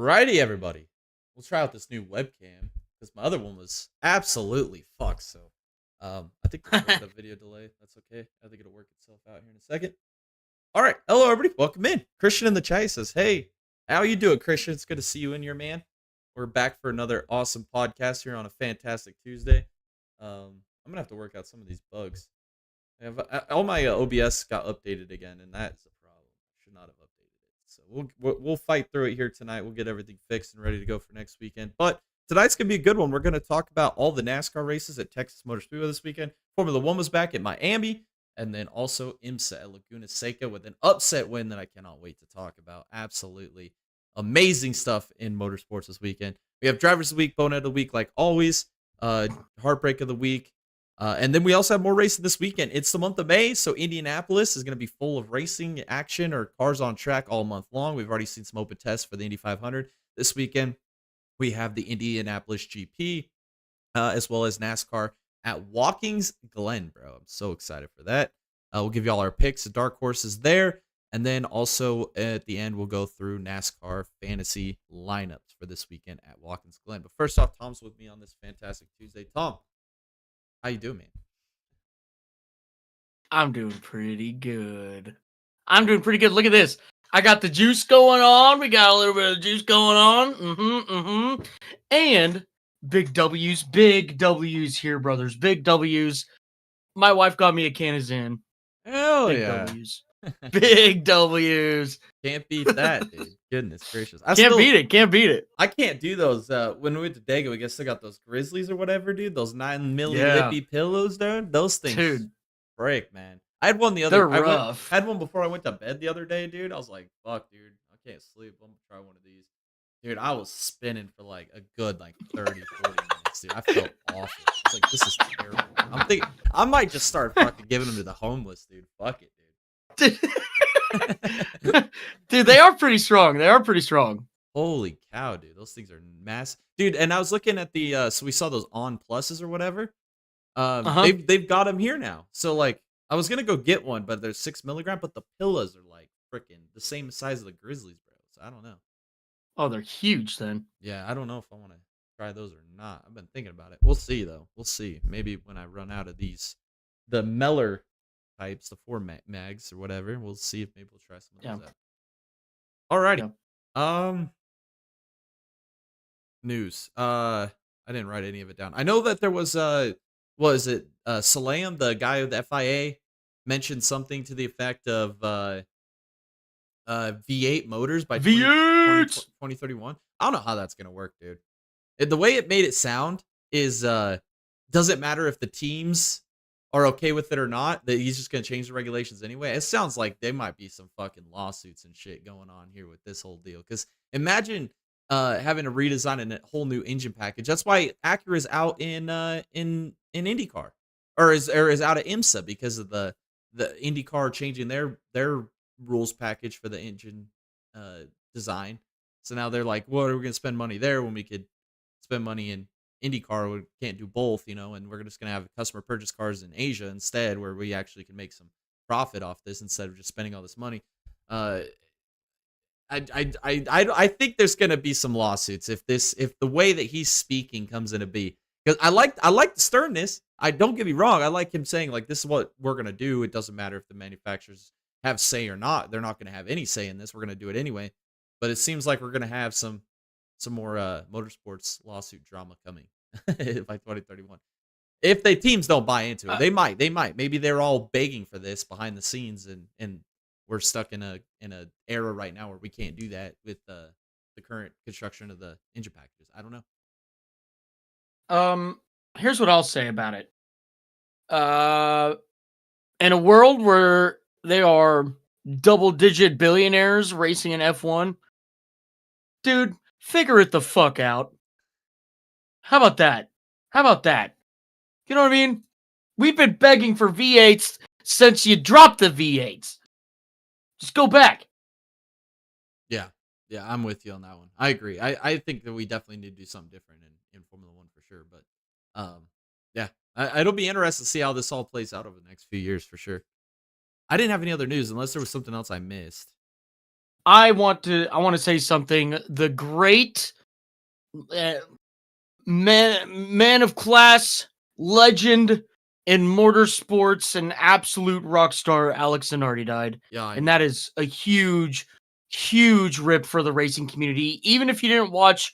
Alrighty, everybody. We'll try out this new webcam because my other one was absolutely fucked. So, I think there's a little bit of video delay. That's okay. I think it'll work itself out here in a second. All right, hello everybody. Welcome in. Christian in the chat says, "Hey, how you doing, Christian? It's good to see you in here, man. We're back for another awesome podcast here on a fantastic Tuesday. I'm gonna have to work out some of these bugs. All my OBS got updated again, and that's a problem. I should not have updated it. So we'll fight through it here tonight. We'll get everything fixed and ready to go for next weekend. But tonight's gonna be a good one. We're gonna talk about all the NASCAR races at Texas Motor Speedway this weekend. Formula One was back at Miami, and then also IMSA at Laguna Seca with an upset win that I cannot wait to talk about. Absolutely amazing stuff in motorsports this weekend. We have Drivers of the Week, Bonehead of the Week, like always. Heartbreak of the Week. And then we also have more racing this weekend. It's the month of May, so Indianapolis is going to be full of racing action or cars on track all month long. We've already seen some open tests for the Indy 500. This weekend, we have the Indianapolis GP, as well as NASCAR at Watkins Glen, bro. I'm so excited for that. We'll give you all our picks, the dark horses there. And then also at the end, we'll go through NASCAR fantasy lineups for this weekend at Watkins Glen. But first off, Tom's with me on this fantastic Tuesday. Tom, how you doing, man? I'm doing pretty good. Look at this. I got the juice going on. We got a little bit of juice going on. And big W's here, brothers. Big W's. My wife got me a can of Zin. Hell big yeah. W's. Big W's. Can't beat that, dude. Goodness gracious. Can't beat it. I can't do those. When we went to Dago, we guess I got those Grizzlies or whatever, dude. Those 9 milli lippy pillows, dude. Those things, dude, break, man. I had one the other. They're rough. I had one before I went to bed the other day, dude. I was like, fuck, dude. I can't sleep. I'm gonna try one of these. Dude, I was spinning for like a good 30, 40 minutes, dude. I felt awful. I was like, this is terrible. I'm thinking I might just start fucking giving them to the homeless, dude. Fuck it, dude. Dude, they are pretty strong. Holy cow, dude. Those things are massive. Dude, and I was looking at the so we saw those On Pluses or whatever. They've got them here now. So like I was gonna go get one, but they're 6 milligram, but the pillows are like freaking the same size of the Grizzlies, bro. So I don't know. Oh, they're huge then. Yeah, I don't know if I want to try those or not. I've been thinking about it. We'll see though. We'll see. Maybe when I run out of these, the Meller types, the 4 mags or whatever, we'll see if maybe we'll try some of those out. Alrighty. Yeah. News. I didn't write any of it down. I know that there was Salam, the guy of the FIA, mentioned something to the effect of V8 motors by 2031. I don't know how that's gonna work, dude. The way it made it sound is doesn't matter if the teams are okay with it or not, that he's just gonna change the regulations anyway. It sounds like there might be some fucking lawsuits and shit going on here with this whole deal. Because imagine having to redesign a whole new engine package. That's why Acura is out in IndyCar, or is out of IMSA because of the IndyCar changing their rules package for the engine design. So now they're like, what are we gonna spend money there when we could spend money in IndyCar? We can't do both, and we're just gonna have customer purchase cars in Asia instead, where we actually can make some profit off this instead of just spending all this money. I think there's gonna be some lawsuits if the way that he's speaking comes into be. Because I like the sternness. I don't get me wrong. I like him saying like, this is what we're gonna do. It doesn't matter if the manufacturers have say or not. They're not gonna have any say in this. We're gonna do it anyway. But it seems like we're gonna have some more motorsports lawsuit drama coming by 2031. If the teams don't buy into it, they might. Maybe they're all begging for this behind the scenes, and we're stuck in a era right now where we can't do that with the current construction of the engine packages. I don't know. Here's what I'll say about it. In a world where they are double-digit billionaires racing in F1, dude, figure it the fuck out. How about that? You know what I mean? We've been begging for V8s since you dropped the V8s. Just go back. Yeah, I'm with you on that one. I agree. I think that we definitely need to do something different in Formula One for sure. But yeah, it'll be interesting to see how this all plays out over the next few years for sure. I didn't have any other news unless there was something else I missed. I want to say something. The great uh, man of class, legend in motorsports, and absolute rock star Alex Zanardi died. Yeah, I And know. that is a huge, huge rip for the racing community. Even if you didn't watch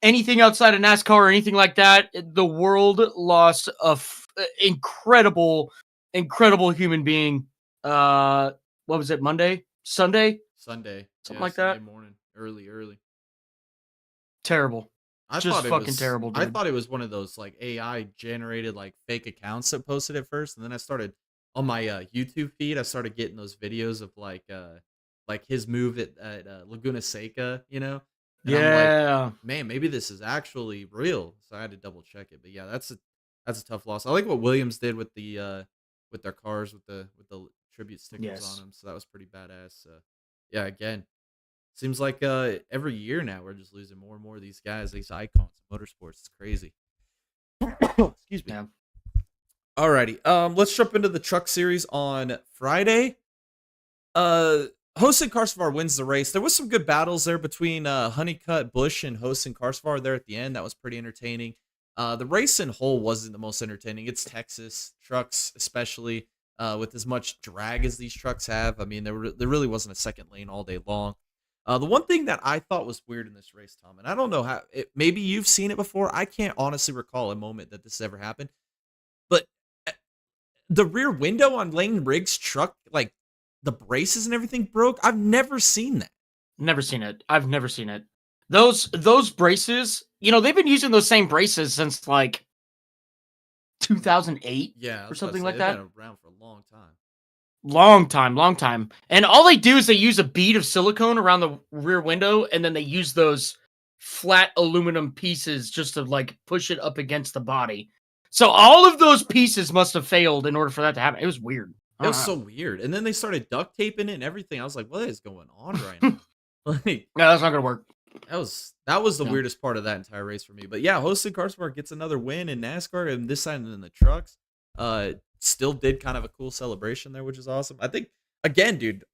anything outside of NASCAR or anything like that, the world lost a incredible, incredible human being. What was it? Monday? Sunday? Sunday. Something Yeah, like Sunday that. morning. Early. Terrible. I Just thought it fucking was terrible, I dude. thought it was one of those like AI generated like fake accounts that posted it first, and then I started on my YouTube feed. I started getting those videos of like his move at Laguna Seca, and I'm like, Yeah. man, maybe this is actually real. So I had to double check it. But yeah, that's a tough loss. I like what Williams did with their cars with the tribute stickers on Yes. them. So that was pretty badass. Yeah, again, seems like every year now we're just losing more and more of these guys, these icons of motorsports. It's crazy. Excuse me. Yeah. Alrighty. Let's jump into the truck series on Friday. Host and Karsavar wins the race. There was some good battles there between Honeycutt, Bush, and Host and Karsavar there at the end. That was pretty entertaining. The race in whole wasn't the most entertaining. It's Texas trucks, especially with as much drag as these trucks have. I mean, there really wasn't a second lane all day long. The one thing that I thought was weird in this race, Tom, and I don't know how, maybe you've seen it before. I can't honestly recall a moment that this ever happened, but the rear window on Lane Riggs' truck, like the braces and everything broke. I've never seen that. Never seen it. I've never seen it. Those braces, they've been using those same braces since like 2008 Yeah, I or was about to something say like they've that. been around for a long time. Long time, long time. And all they do is they use a bead of silicone around the rear window, and then they use those flat aluminum pieces just to like push it up against the body. So all of those pieces must have failed in order for that to happen. It was weird. I It don't was so weird. And then they started duct taping it and everything. I was like, what is going on right know. now? Like No, that's not gonna work. that was the No. weirdest part of that entire race for me. But yeah, Hosted Carsport gets another win in NASCAR, and this time in the trucks. Still did kind of a cool celebration there, which is awesome. I think again, dude,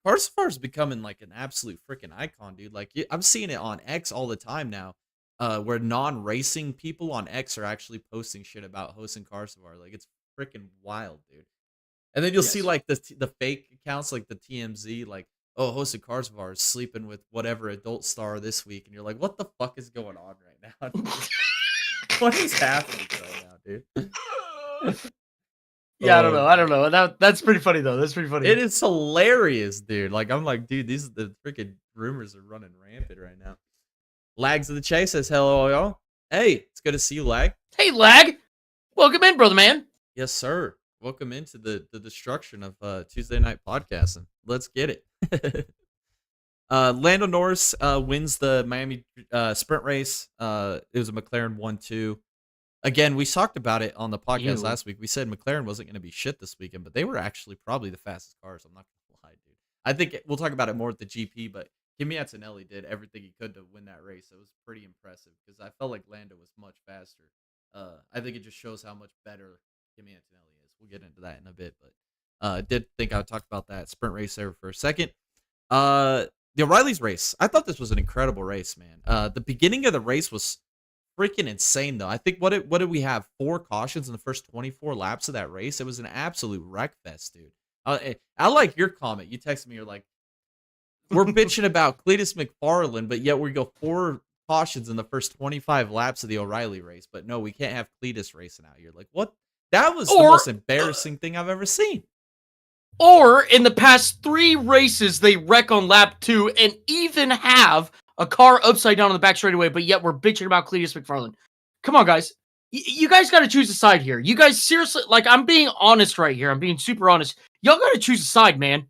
Parsifal is becoming like an absolute freaking icon, dude. Like I'm seeing it on X all the time now, where non-racing people on X are actually posting shit about Host and Carsavar. Like it's freaking wild, dude. And then you'll see Yes. like the fake accounts, like the TMZ, like, oh, Host and Carsavar is sleeping with whatever adult star this week, and you're like, what the fuck is going on right now? What is happening right now, dude? Yeah, I don't Oh know. I man. don't know. That's pretty funny though. That's pretty It funny. is hilarious, dude. Like I'm like, dude, the freaking rumors are running rampant right now. Lags of the Chase says hello, y'all. Hey, it's good to see you, Lag. Hey, Lag. Welcome in, brother man. Yes, sir. Welcome into the destruction of Tuesday night podcasting. Let's get it. Lando Norris wins the Miami sprint race. It was a McLaren 1-2. Again, we talked about it on the podcast Ew. last week. We said McLaren wasn't going to be shit this weekend, but they were actually probably the fastest cars. I'm not going to lie, dude. I think we'll talk about it more at the GP, but Kimi Antonelli did everything he could to win that race. It was pretty impressive because I felt like Lando was much faster. I think it just shows how much better Kimi Antonelli is. We'll get into that in a bit, but I did think I would talk about that sprint race there for a second. The O'Reilly's race. I thought this was an incredible race, man. The beginning of the race was freaking insane, though. I think what did we have? 4 cautions in the first 24 laps of that race. It was an absolute wreck fest, dude. I like your comment. You texted me. You're like, we're bitching about Cletus McFarland, but yet we go 4 cautions in the first 25 laps of the O'Reilly race. But no, we can't have Cletus racing out here. Like, what? That was the Or most embarrassing thing I've ever seen. or in the past 3 races, they wreck on lap 2 and even have a car upside down on the back straightaway, but yet we're bitching about Cletus McFarland. Come on, guys. You guys got to choose a side here. You guys seriously, like, I'm being honest right here. I'm being super honest. Y'all got to choose a side, man.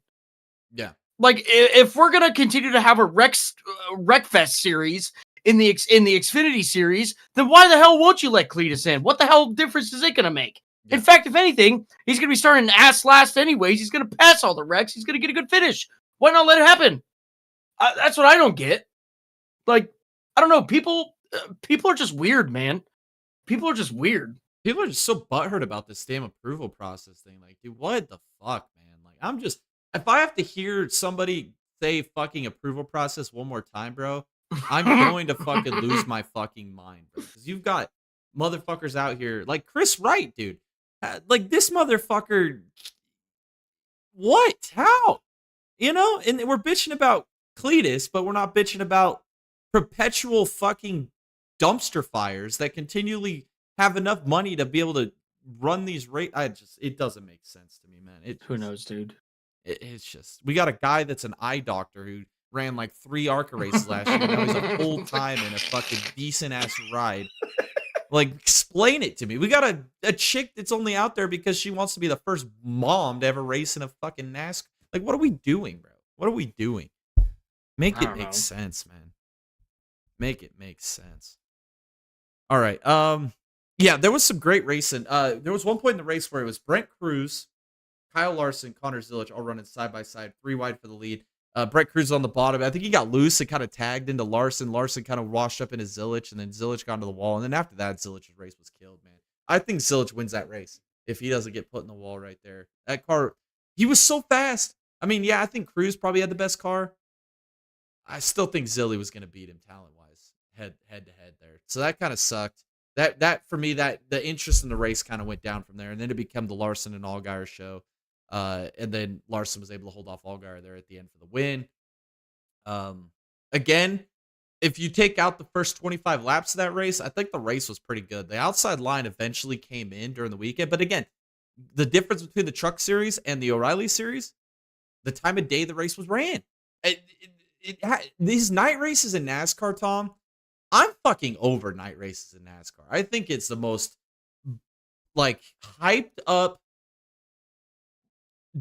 Yeah. Like, if we're gonna continue to have a Wreckfest series in the Xfinity series, then why the hell won't you let Cletus in? What the hell difference is it gonna make? Yeah. In fact, if anything, he's gonna be starting ass last anyways. He's gonna pass all the wrecks. He's gonna get a good finish. Why not let it happen? That's what I don't get. Like, I don't know. People are just weird, man. People are just weird. People are just so butthurt about this damn approval process thing. Like, dude, what the fuck, man? Like, I'm just, if I have to hear somebody say fucking approval process one more time, bro, I'm going to fucking lose my fucking mind, bro. Because you've got motherfuckers out here like Chris Wright, dude. Like this motherfucker. What? How? You know? And we're bitching about Cletus, but we're not bitching about perpetual fucking dumpster fires that continually have enough money to be able to run these it doesn't make sense to me, man. Who knows, dude? It's just we got a guy that's an eye doctor who ran like 3 ARCA races last year. Now he's a full time in a fucking decent ass ride. Like, explain it to me. We got a chick that's only out there because she wants to be the first mom to ever race in a fucking NASCAR. Like, what are we doing, bro? What are we doing? Make it make sense, man. Make it make sense. All right. Yeah, there was some great racing. There was one point in the race where it was Brent Cruz, Kyle Larson, Connor Zilic all running side by side, 3 wide for the lead. Brent Cruz on the bottom. I think he got loose and kind of tagged into Larson. Larson kind of washed up into Zilic, and then Zilic got into the wall. And then after that, Zilic's race was killed, man. I think Zilic wins that race if he doesn't get put in the wall right there. That car, he was so fast. I mean, yeah, I think Cruz probably had the best car. I still think Zilly was going to beat him talent-wise, head to head there. So that kind of sucked. That for me, that the interest in the race kind of went down from there, and then it became the Larson and Allgaier show. And then Larson was able to hold off Allgaier there at the end for the win. Again, if you take out the first 25 laps of that race, I think the race was pretty good. The outside line eventually came in during the weekend. But again, the difference between the Truck Series and the O'Reilly Series, the time of day the race was ran. These night races in NASCAR, Tom, I'm fucking over night races in NASCAR. I think it's the most, like, hyped up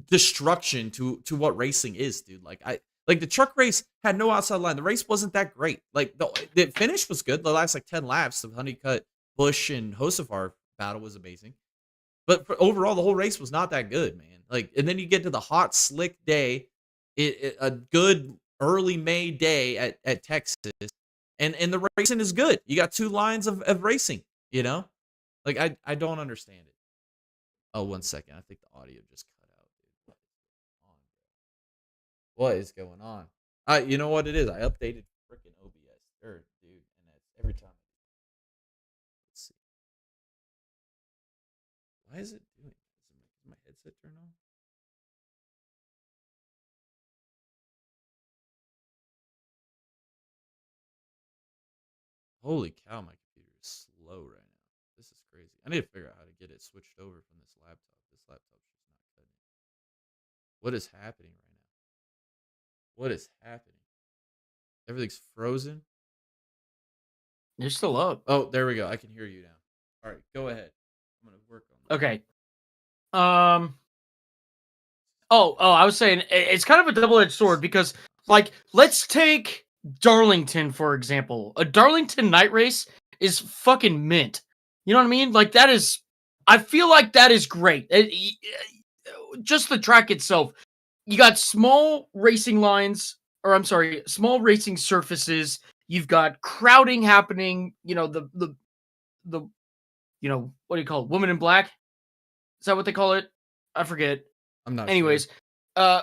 destruction to what racing is, dude. Like the truck race had no outside line. The race wasn't that great. Like the finish was good. The last like 10 laps, the Honeycutt, Busch, and Hocevar battle was amazing. But overall, the whole race was not that good, man. Like, and then you get to the hot, slick day, a good early May day at Texas, and the racing is good. You got 2 lines of racing, you know? Like, I don't understand it. Oh, 1 second. I think the audio just cut out, dude. What is going on? You know what it is? I updated freaking OBS third, dude, and that's every time. Let's see. Why is it doing that? Is my headset turned on? Holy cow, my computer is slow right now. This is crazy. I need to figure out how to get it switched over from this laptop. This laptop's just not cutting it. What is happening right now? What is happening? Everything's frozen. You're still up. Oh, there we go. I can hear you now. All right, go ahead. I'm gonna work on that. Okay. Oh, I was saying it's kind of a double-edged sword because, like, let's take Darlington for example. A Darlington night race is fucking mint. You know what I mean? Like that is. I feel like that is great. Just the track itself. You got small racing lines, or I'm sorry, small racing surfaces. You've got crowding happening. You know the you know, what do you call it? Woman in Black? Is that what they call it? I forget. I'm not. Anyways, sure.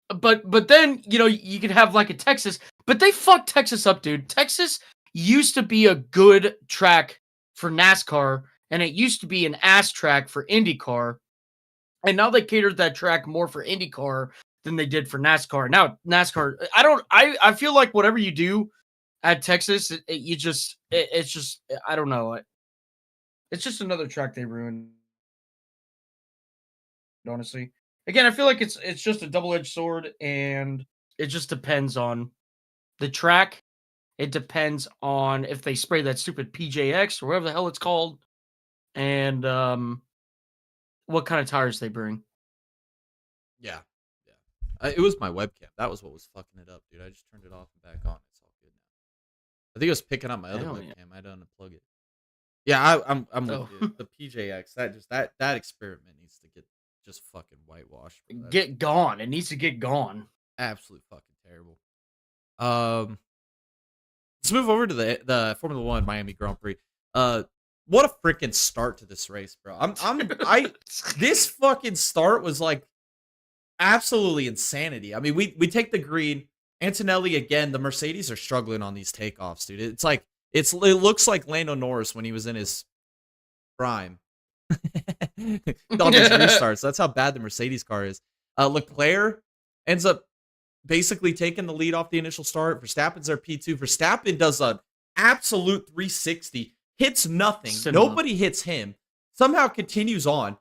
But then you know you could have like a Texas, but they fucked Texas up, dude. Texas used to be a good track for NASCAR, and it used to be an ass track for IndyCar. And now they catered that track more for IndyCar than they did for NASCAR. Now NASCAR, I feel like whatever you do at Texas, it's just I don't know. It's just another track they ruined. Honestly, again, I feel like it's just a double-edged sword, and it just depends on the track. It depends on if they spray that stupid PJX or whatever the hell it's called, and what kind of tires they bring. Yeah. It was my webcam. That was what was fucking it up, dude. I just turned it off and back on. It's all good now. I think it was picking up my other webcam. Yeah. I had to unplug it. Yeah, I'm with you. The PJX, that experiment needs to get just fucking whitewashed. Get gone. It needs to get gone. Absolute fucking terrible. Let's move over to the Formula 1 Miami Grand Prix. What a freaking start to this race, bro. This fucking start was like, absolutely insanity. I mean, we take the green. Antonelli again. The Mercedes are struggling on these takeoffs, dude. It's like it looks like Lando Norris when he was in his prime. On these restarts. That's how bad the Mercedes car is. Leclerc ends up basically taking the lead off the initial start. Verstappen's their P2. Verstappen does an absolute 360, hits nothing. Cinema. Nobody hits him. Somehow continues on,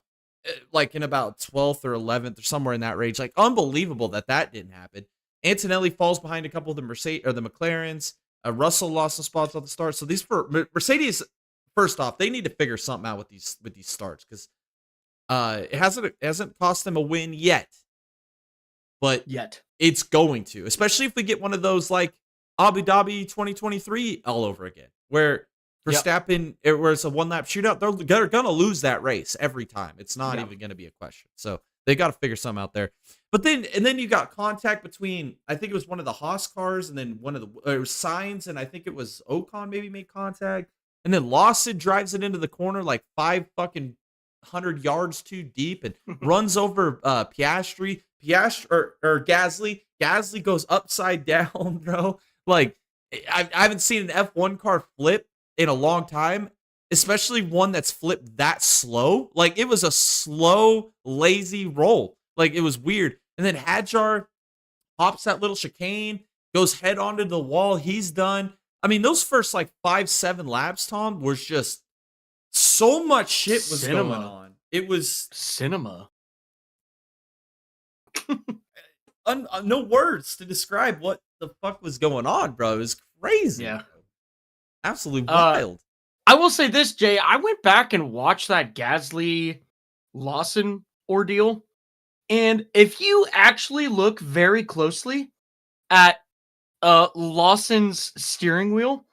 like in about 12th or 11th or somewhere in that range. Like unbelievable that didn't happen. Antonelli falls behind a couple of the Mercedes or the McLarens. Russell lost some spots at the start. So these for Mercedes, first off, they need to figure something out with these starts because it hasn't cost them a win yet. But it's going to, especially if we get one of those like Abu Dhabi 2023 all over again, where Verstappen, where it's a one-lap shootout, they're going to lose that race every time. It's not even going to be a question. So they got to figure something out there. But then you got contact between, I think it was one of the Haas cars and then one of the Sainz, and I think it was Ocon maybe made contact. And then Lawson drives it into the corner like 500 yards too deep and runs over Piastri or Gasly. Gasly goes upside down, bro. Like I haven't seen an F1 car flip in a long time, especially one that's flipped that slow. Like it was a slow, lazy roll. Like it was weird. And then Hadjar hops that little chicane, goes head onto the wall. He's done. I mean, those first like 5-7 laps, Tom, was just so much shit was going on. It was cinema. No words to describe what the fuck was going on, bro. It was crazy. Yeah. Absolutely wild. I will say this, Jay. I went back and watched that Gasly Lawson ordeal. And if you actually look very closely at Lawson's steering wheel,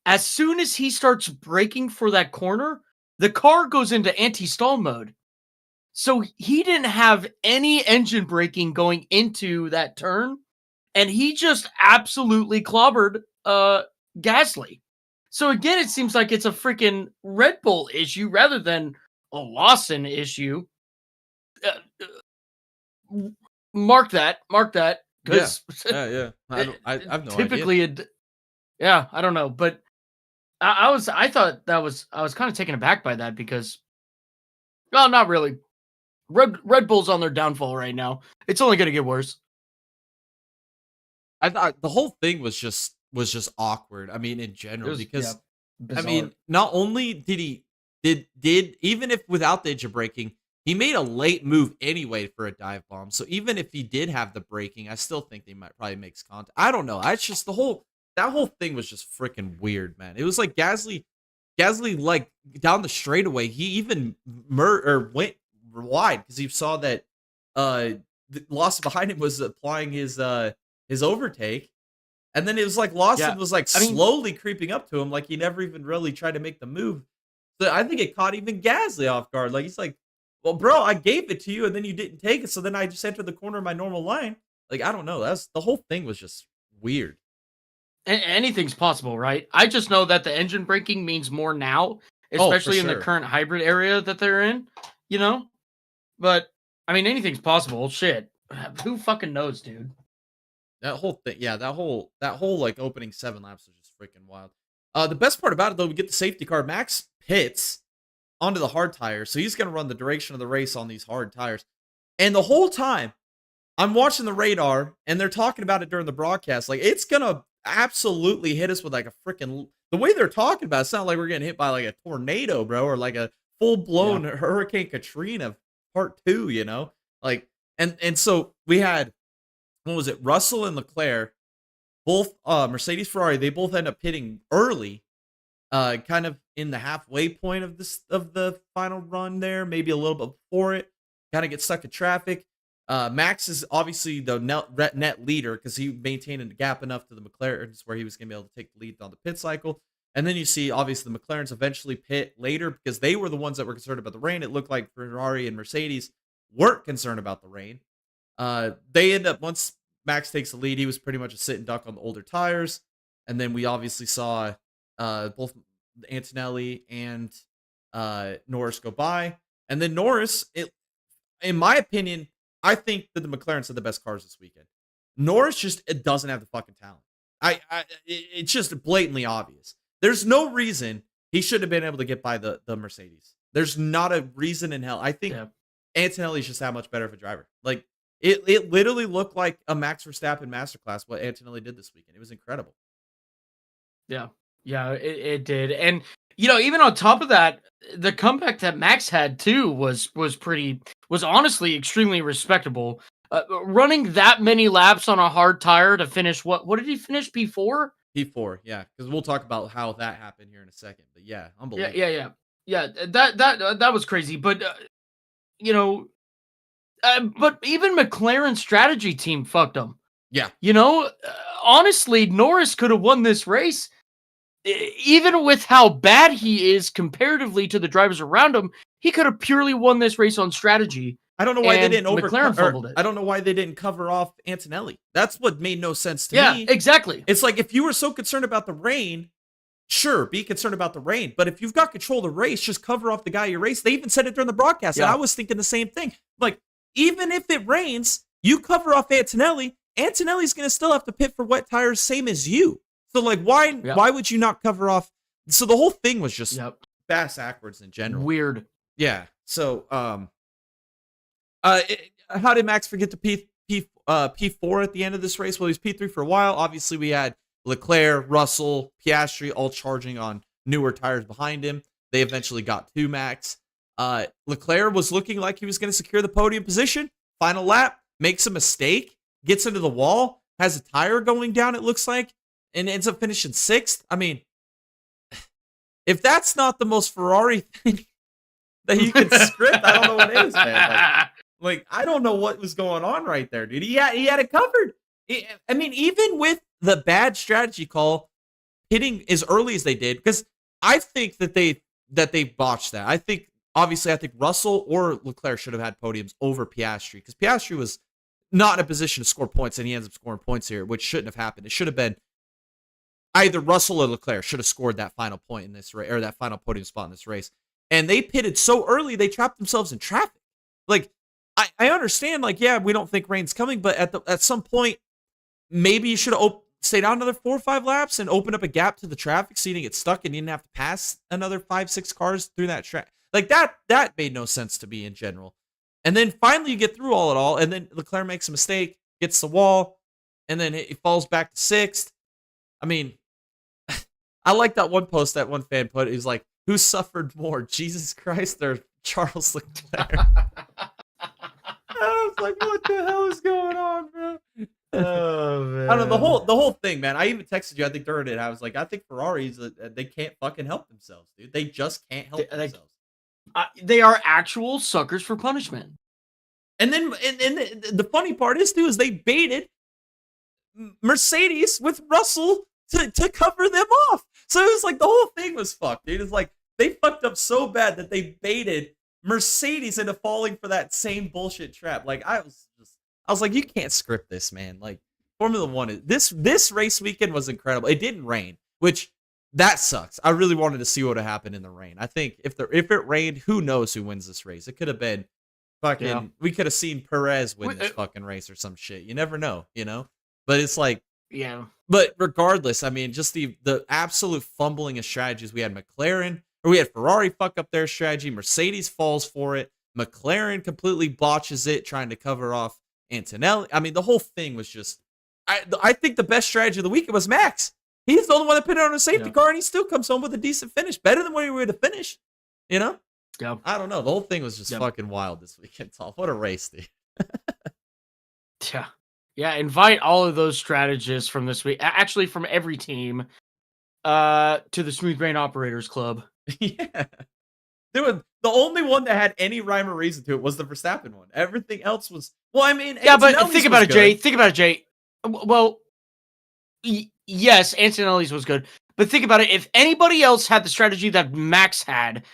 as soon as he starts braking for that corner, the car goes into anti-stall mode. So he didn't have any engine braking going into that turn, and he just absolutely clobbered Gasly. So again, it seems like it's a freaking Red Bull issue rather than a Lawson issue. Mark that. Because yeah. I have no typically idea. I don't know, but I thought that was, I was kind of taken aback by that because, well, not really. Red Bull's on their downfall right now. It's only going to get worse. I thought the whole thing was just awkward. I mean, in general, because I mean, not only did even if without the engine braking, he made a late move anyway for a dive bomb. So even if he did have the braking, I still think they might probably make contact. I don't know. It's just that whole thing was just freaking weird, man. It was like Gasly like down the straightaway. He even went wide because he saw that the Lawson behind him was applying his overtake. And then it was like Lawson was like slowly creeping up to him, like he never even really tried to make the move. So I think it caught even Gasly off guard. Like he's like, well, bro, I gave it to you and then you didn't take it. So then I just entered the corner of my normal line. Like, I don't know. The whole thing was just weird. Anything's possible, right? I just know that the engine braking means more now, especially in the current hybrid area that they're in, you know? But, I mean, anything's possible. Shit. Who fucking knows, dude? That whole thing, yeah, that whole like opening 7 laps was just freaking wild. The best part about it, though, we get the safety car. Max pits onto the hard tires, so he's going to run the duration of the race on these hard tires. And the whole time, I'm watching the radar, and they're talking about it during the broadcast. Like, it's going to absolutely hit us with like a freaking... The way they're talking about it, it's not like we're getting hit by like a tornado, bro, or like a full-blown Hurricane Katrina part 2, you know? Like, and so we had, what was it, Russell and Leclerc, both Mercedes, Ferrari, they both end up pitting early, kind of in the halfway point of the final run there, maybe a little bit before it, kind of get stuck in traffic. Max is obviously the net leader because he maintained a gap enough to the McLarens where he was going to be able to take the lead on the pit cycle. And then you see, obviously, the McLarens eventually pit later because they were the ones that were concerned about the rain. It looked like Ferrari and Mercedes weren't concerned about the rain. They end up, once Max takes the lead, he was pretty much a sit and duck on the older tires. And then we obviously saw both Antonelli and Norris go by. And then Norris, in my opinion, I think that the McLarens had the best cars this weekend. Norris just it doesn't have the fucking talent. It's just blatantly obvious. There's no reason he should have been able to get by the Mercedes. There's not a reason in hell. I think Antonelli's just that much better of a driver. Like it literally looked like a Max Verstappen masterclass what Antonelli did this weekend. It was incredible. Yeah. Yeah, it did. And even on top of that, the comeback that Max had too was honestly extremely respectable. Running that many laps on a hard tire to finish what did he finish P4? P4, yeah, because we'll talk about how that happened here in a second. But yeah, unbelievable. Yeah. That was crazy. But but even McLaren's strategy team fucked them. Yeah. Honestly, Norris could have won this race. Even with how bad he is comparatively to the drivers around him, he could have purely won this race on strategy. I don't know why they didn't McLaren fumbled it. I don't know why they didn't cover off Antonelli. That's what made no sense to me. Yeah, exactly. It's like if you were so concerned about the rain, sure, be concerned about the rain. But if you've got control of the race, just cover off the guy you race. They even said it during the broadcast, and I was thinking the same thing. Like, even if it rains, you cover off Antonelli. Antonelli's going to still have to pit for wet tires, same as you. So, like, why would you not cover off? So the whole thing was just bass backwards in general. Weird. Yeah. So, how did Max forget to P4 at the end of this race? Well, he was P3 for a while. Obviously, we had Leclerc, Russell, Piastri all charging on newer tires behind him. They eventually got to Max. Leclerc was looking like he was going to secure the podium position. Final lap, makes a mistake, gets into the wall, has a tire going down, it looks like, and ends up finishing 6th. I mean, if that's not the most Ferrari thing that you can script, I don't know what is, man. Like, I don't know what was going on right there, dude. He had it covered. I mean, even with the bad strategy call, hitting as early as they did, because I think that they botched that. I think Russell or Leclerc should have had podiums over Piastri, because Piastri was not in a position to score points, and he ends up scoring points here, which shouldn't have happened. It should have been either Russell or Leclerc should have scored that final point in this race, or that final podium spot in this race. And they pitted so early, they trapped themselves in traffic. Like, I understand, like, yeah, we don't think rain's coming, but at some point, maybe you should have stayed out another 4 or 5 laps and opened up a gap to the traffic so you didn't get stuck and you didn't have to pass another 5, 6 cars through that track. Like, that made no sense to me in general. And then finally you get through all, and then Leclerc makes a mistake, gets the wall, and then he falls back to 6th. I mean, I like that one post that one fan put. He's like, who suffered more, Jesus Christ or Charles Leclerc? I was like, what the hell is going on, bro? Oh, man. I don't know, the whole thing, man. I even texted you, I think, during it. I was like, I think Ferraris, they can't fucking help themselves, dude. They just can't help themselves. They are actual suckers for punishment. And then and the funny part is, too, is they baited Mercedes with Russell to cover them off. So it was like the whole thing was fucked, dude. It's like they fucked up so bad that they baited Mercedes into falling for that same bullshit trap. Like, I was like, you can't script this, man. Like, Formula One this race weekend was incredible. It didn't rain, which that sucks. I really wanted to see what would happen in the rain. I think if it rained, who knows who wins this race? It could have been fucking. Yeah. We could have seen Perez win this fucking race or some shit. You never know, But it's like, yeah. But regardless, I mean, just the absolute fumbling of strategies. We had we had Ferrari fuck up their strategy. Mercedes falls for it. McLaren completely botches it, trying to cover off Antonelli. I mean, the whole thing was just. I think the best strategy of the weekend was Max. He's the only one that put it on a safety car, and he still comes home with a decent finish, better than what he would have finished. Yeah. I don't know. The whole thing was just fucking wild this weekend, Tom. What a race, dude. Yeah. Invite all of those strategists from this week, actually from every team, to the Smooth Brain Operators Club. Yeah. The only one that had any rhyme or reason to it was the Verstappen one. Everything else was, well, I mean, yeah, but think about it, Jay. Think about it, Jay. Well, yes, Antonelli's was good, but think about it. If anybody else had the strategy that Max had,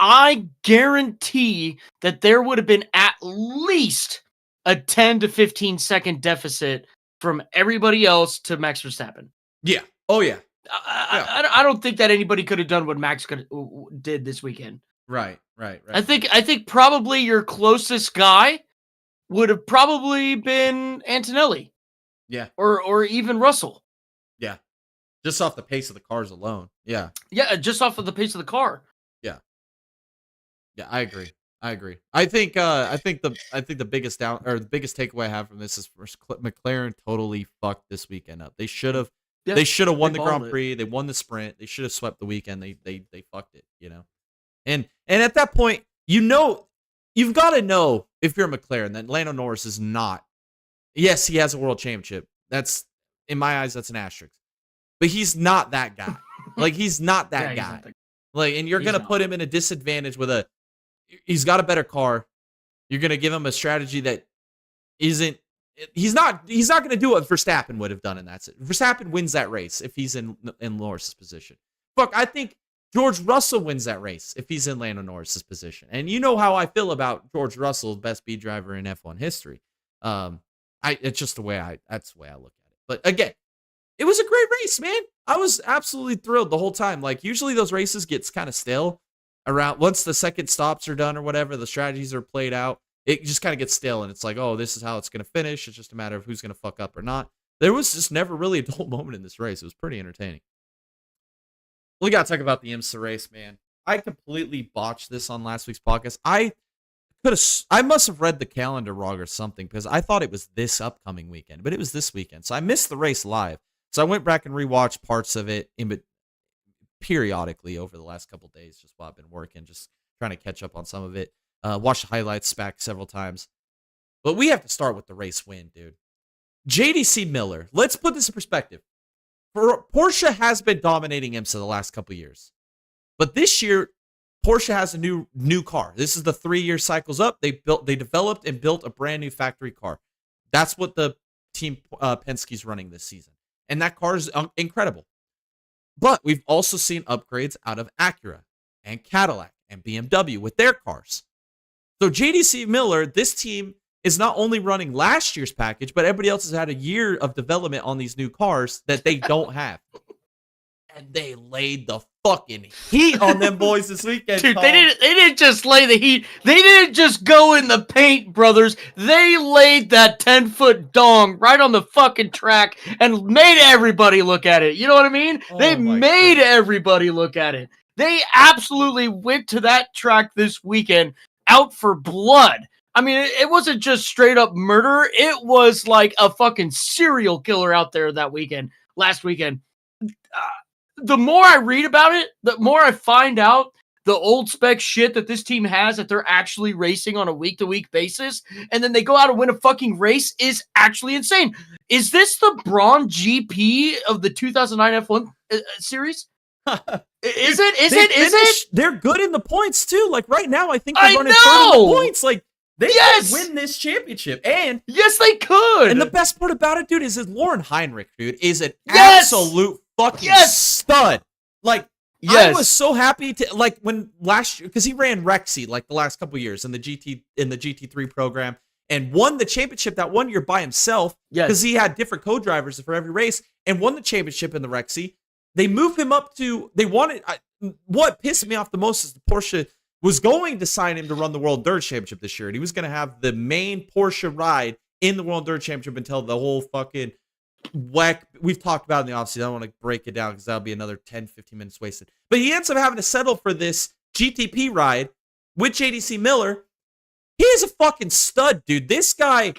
I guarantee that there would have been at least a 10 to 15 second deficit from everybody else to Max Verstappen. Yeah. Oh, yeah. I don't think that anybody could have done what Max did this weekend. Right. I think probably your closest guy would have probably been Antonelli. Yeah. Or even Russell. Yeah. Just off the pace of the cars alone. Yeah. Yeah, just off of the pace of the car. Yeah. Yeah, I agree. I think the biggest takeaway I have from this is McLaren totally fucked this weekend up. They should have won the Grand Prix. They won the sprint. They should have swept the weekend. They fucked it, you know. And at that point, you've got to know if you're a McLaren that Lando Norris is not. Yes, he has a world championship. That's, in my eyes, that's an asterisk. But he's not that guy. Like, he's not that guy. Like, and you're going to put him in a disadvantage with he's got a better car. You're going to give him a strategy that isn't, he's not going to do what Verstappen would have done in that. Verstappen wins that race if he's in Norris's position. Fuck, I think George Russell wins that race if he's in Lando Norris's position. And you know how I feel about George Russell, best speed driver in F1 history. It's just that's the way I look at it. But again, it was a great race, man. I was absolutely thrilled the whole time. Like, usually those races gets kind of stale around once the second stops are done or whatever, the strategies are played out. It just kind of gets stale, and it's like, oh, this is how it's going to finish. It's just a matter of who's going to fuck up or not. There was just never really a dull moment in this race. It was pretty entertaining. We got to talk about the IMSA race, man. I completely botched this on last week's podcast. I must have read the calendar wrong or something, because I thought it was this upcoming weekend, but it was this weekend. So I missed the race live. So I went back and rewatched parts of it periodically over the last couple of days, just while I've been working, just trying to catch up on some of it. Watched the highlights back several times. But we have to start with the race win, dude. JDC Miller. Let's put this in perspective. Porsche has been dominating IMSA the last couple of years. But this year, Porsche has a new car. This is the 3-year cycles up. They developed and built a brand new factory car. That's what the team Penske's running this season. And that car is incredible. But we've also seen upgrades out of Acura and Cadillac and BMW with their cars. So JDC Miller, this team is not only running last year's package, but everybody else has had a year of development on these new cars that they don't have. And they laid the fucking heat on them boys this weekend. Dude, they didn't just lay the heat. They didn't just go in the paint, brothers. They laid that 10-foot dong right on the fucking track and made everybody look at it. You know what I mean? They made everybody look at it. They absolutely went to that track this weekend out for blood. I mean, it wasn't just straight up murder. It was like a fucking serial killer out there last weekend. The more I read about it, the more I find out the old spec shit that this team has that they're actually racing on a week-to-week basis, and then they go out and win a fucking race is actually insane. Is this the Braun GP of the 2009 F1 series? Is it? They're good in the points, too. Like, right now, I think they're running third in the points. Like, they could win this championship. And yes, they could. And the best part about it, dude, is that Lauren Heinrich, dude, is an absolute fucking stud. Like, I was so happy to, like, when last year, because he ran Rexy like the last couple years in the GT3 program and won the championship that one year by himself because he had different co-drivers for every race and won the championship in the Rexy. They moved him up to, what pissed me off the most is the Porsche was going to sign him to run the World Endurance Championship this year. And he was going to have the main Porsche ride in the World Endurance Championship until the whole fucking whack we've talked about in the offseason. I don't want to break it down because that'll be another 10, 15 minutes wasted. But he ends up having to settle for this GTP ride with JDC Miller. He is a fucking stud, dude. This guy,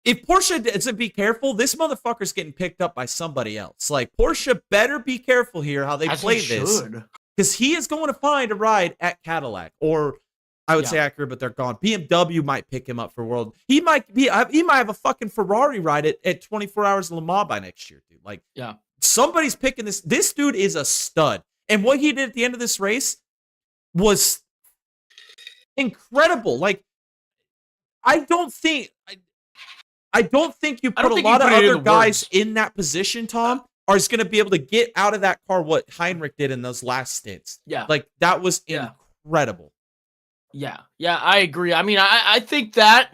if Porsche doesn't be careful, this motherfucker's getting picked up by somebody else. Like, Porsche better be careful here how they play this. Because he is going to find a ride at Cadillac, or I would say Acura, but they're gone. BMW might pick him up for World. He might have a fucking Ferrari ride at 24 Hours of Le Mans by next year, dude. Like, somebody's picking this. This dude is a stud. And what he did at the end of this race was incredible. Like, I don't think you put a lot of other guys in that position, Tom, are going to be able to get out of that car what Heinrich did in those last stints. Yeah. Like, that was incredible. Yeah, I agree. I mean, I think the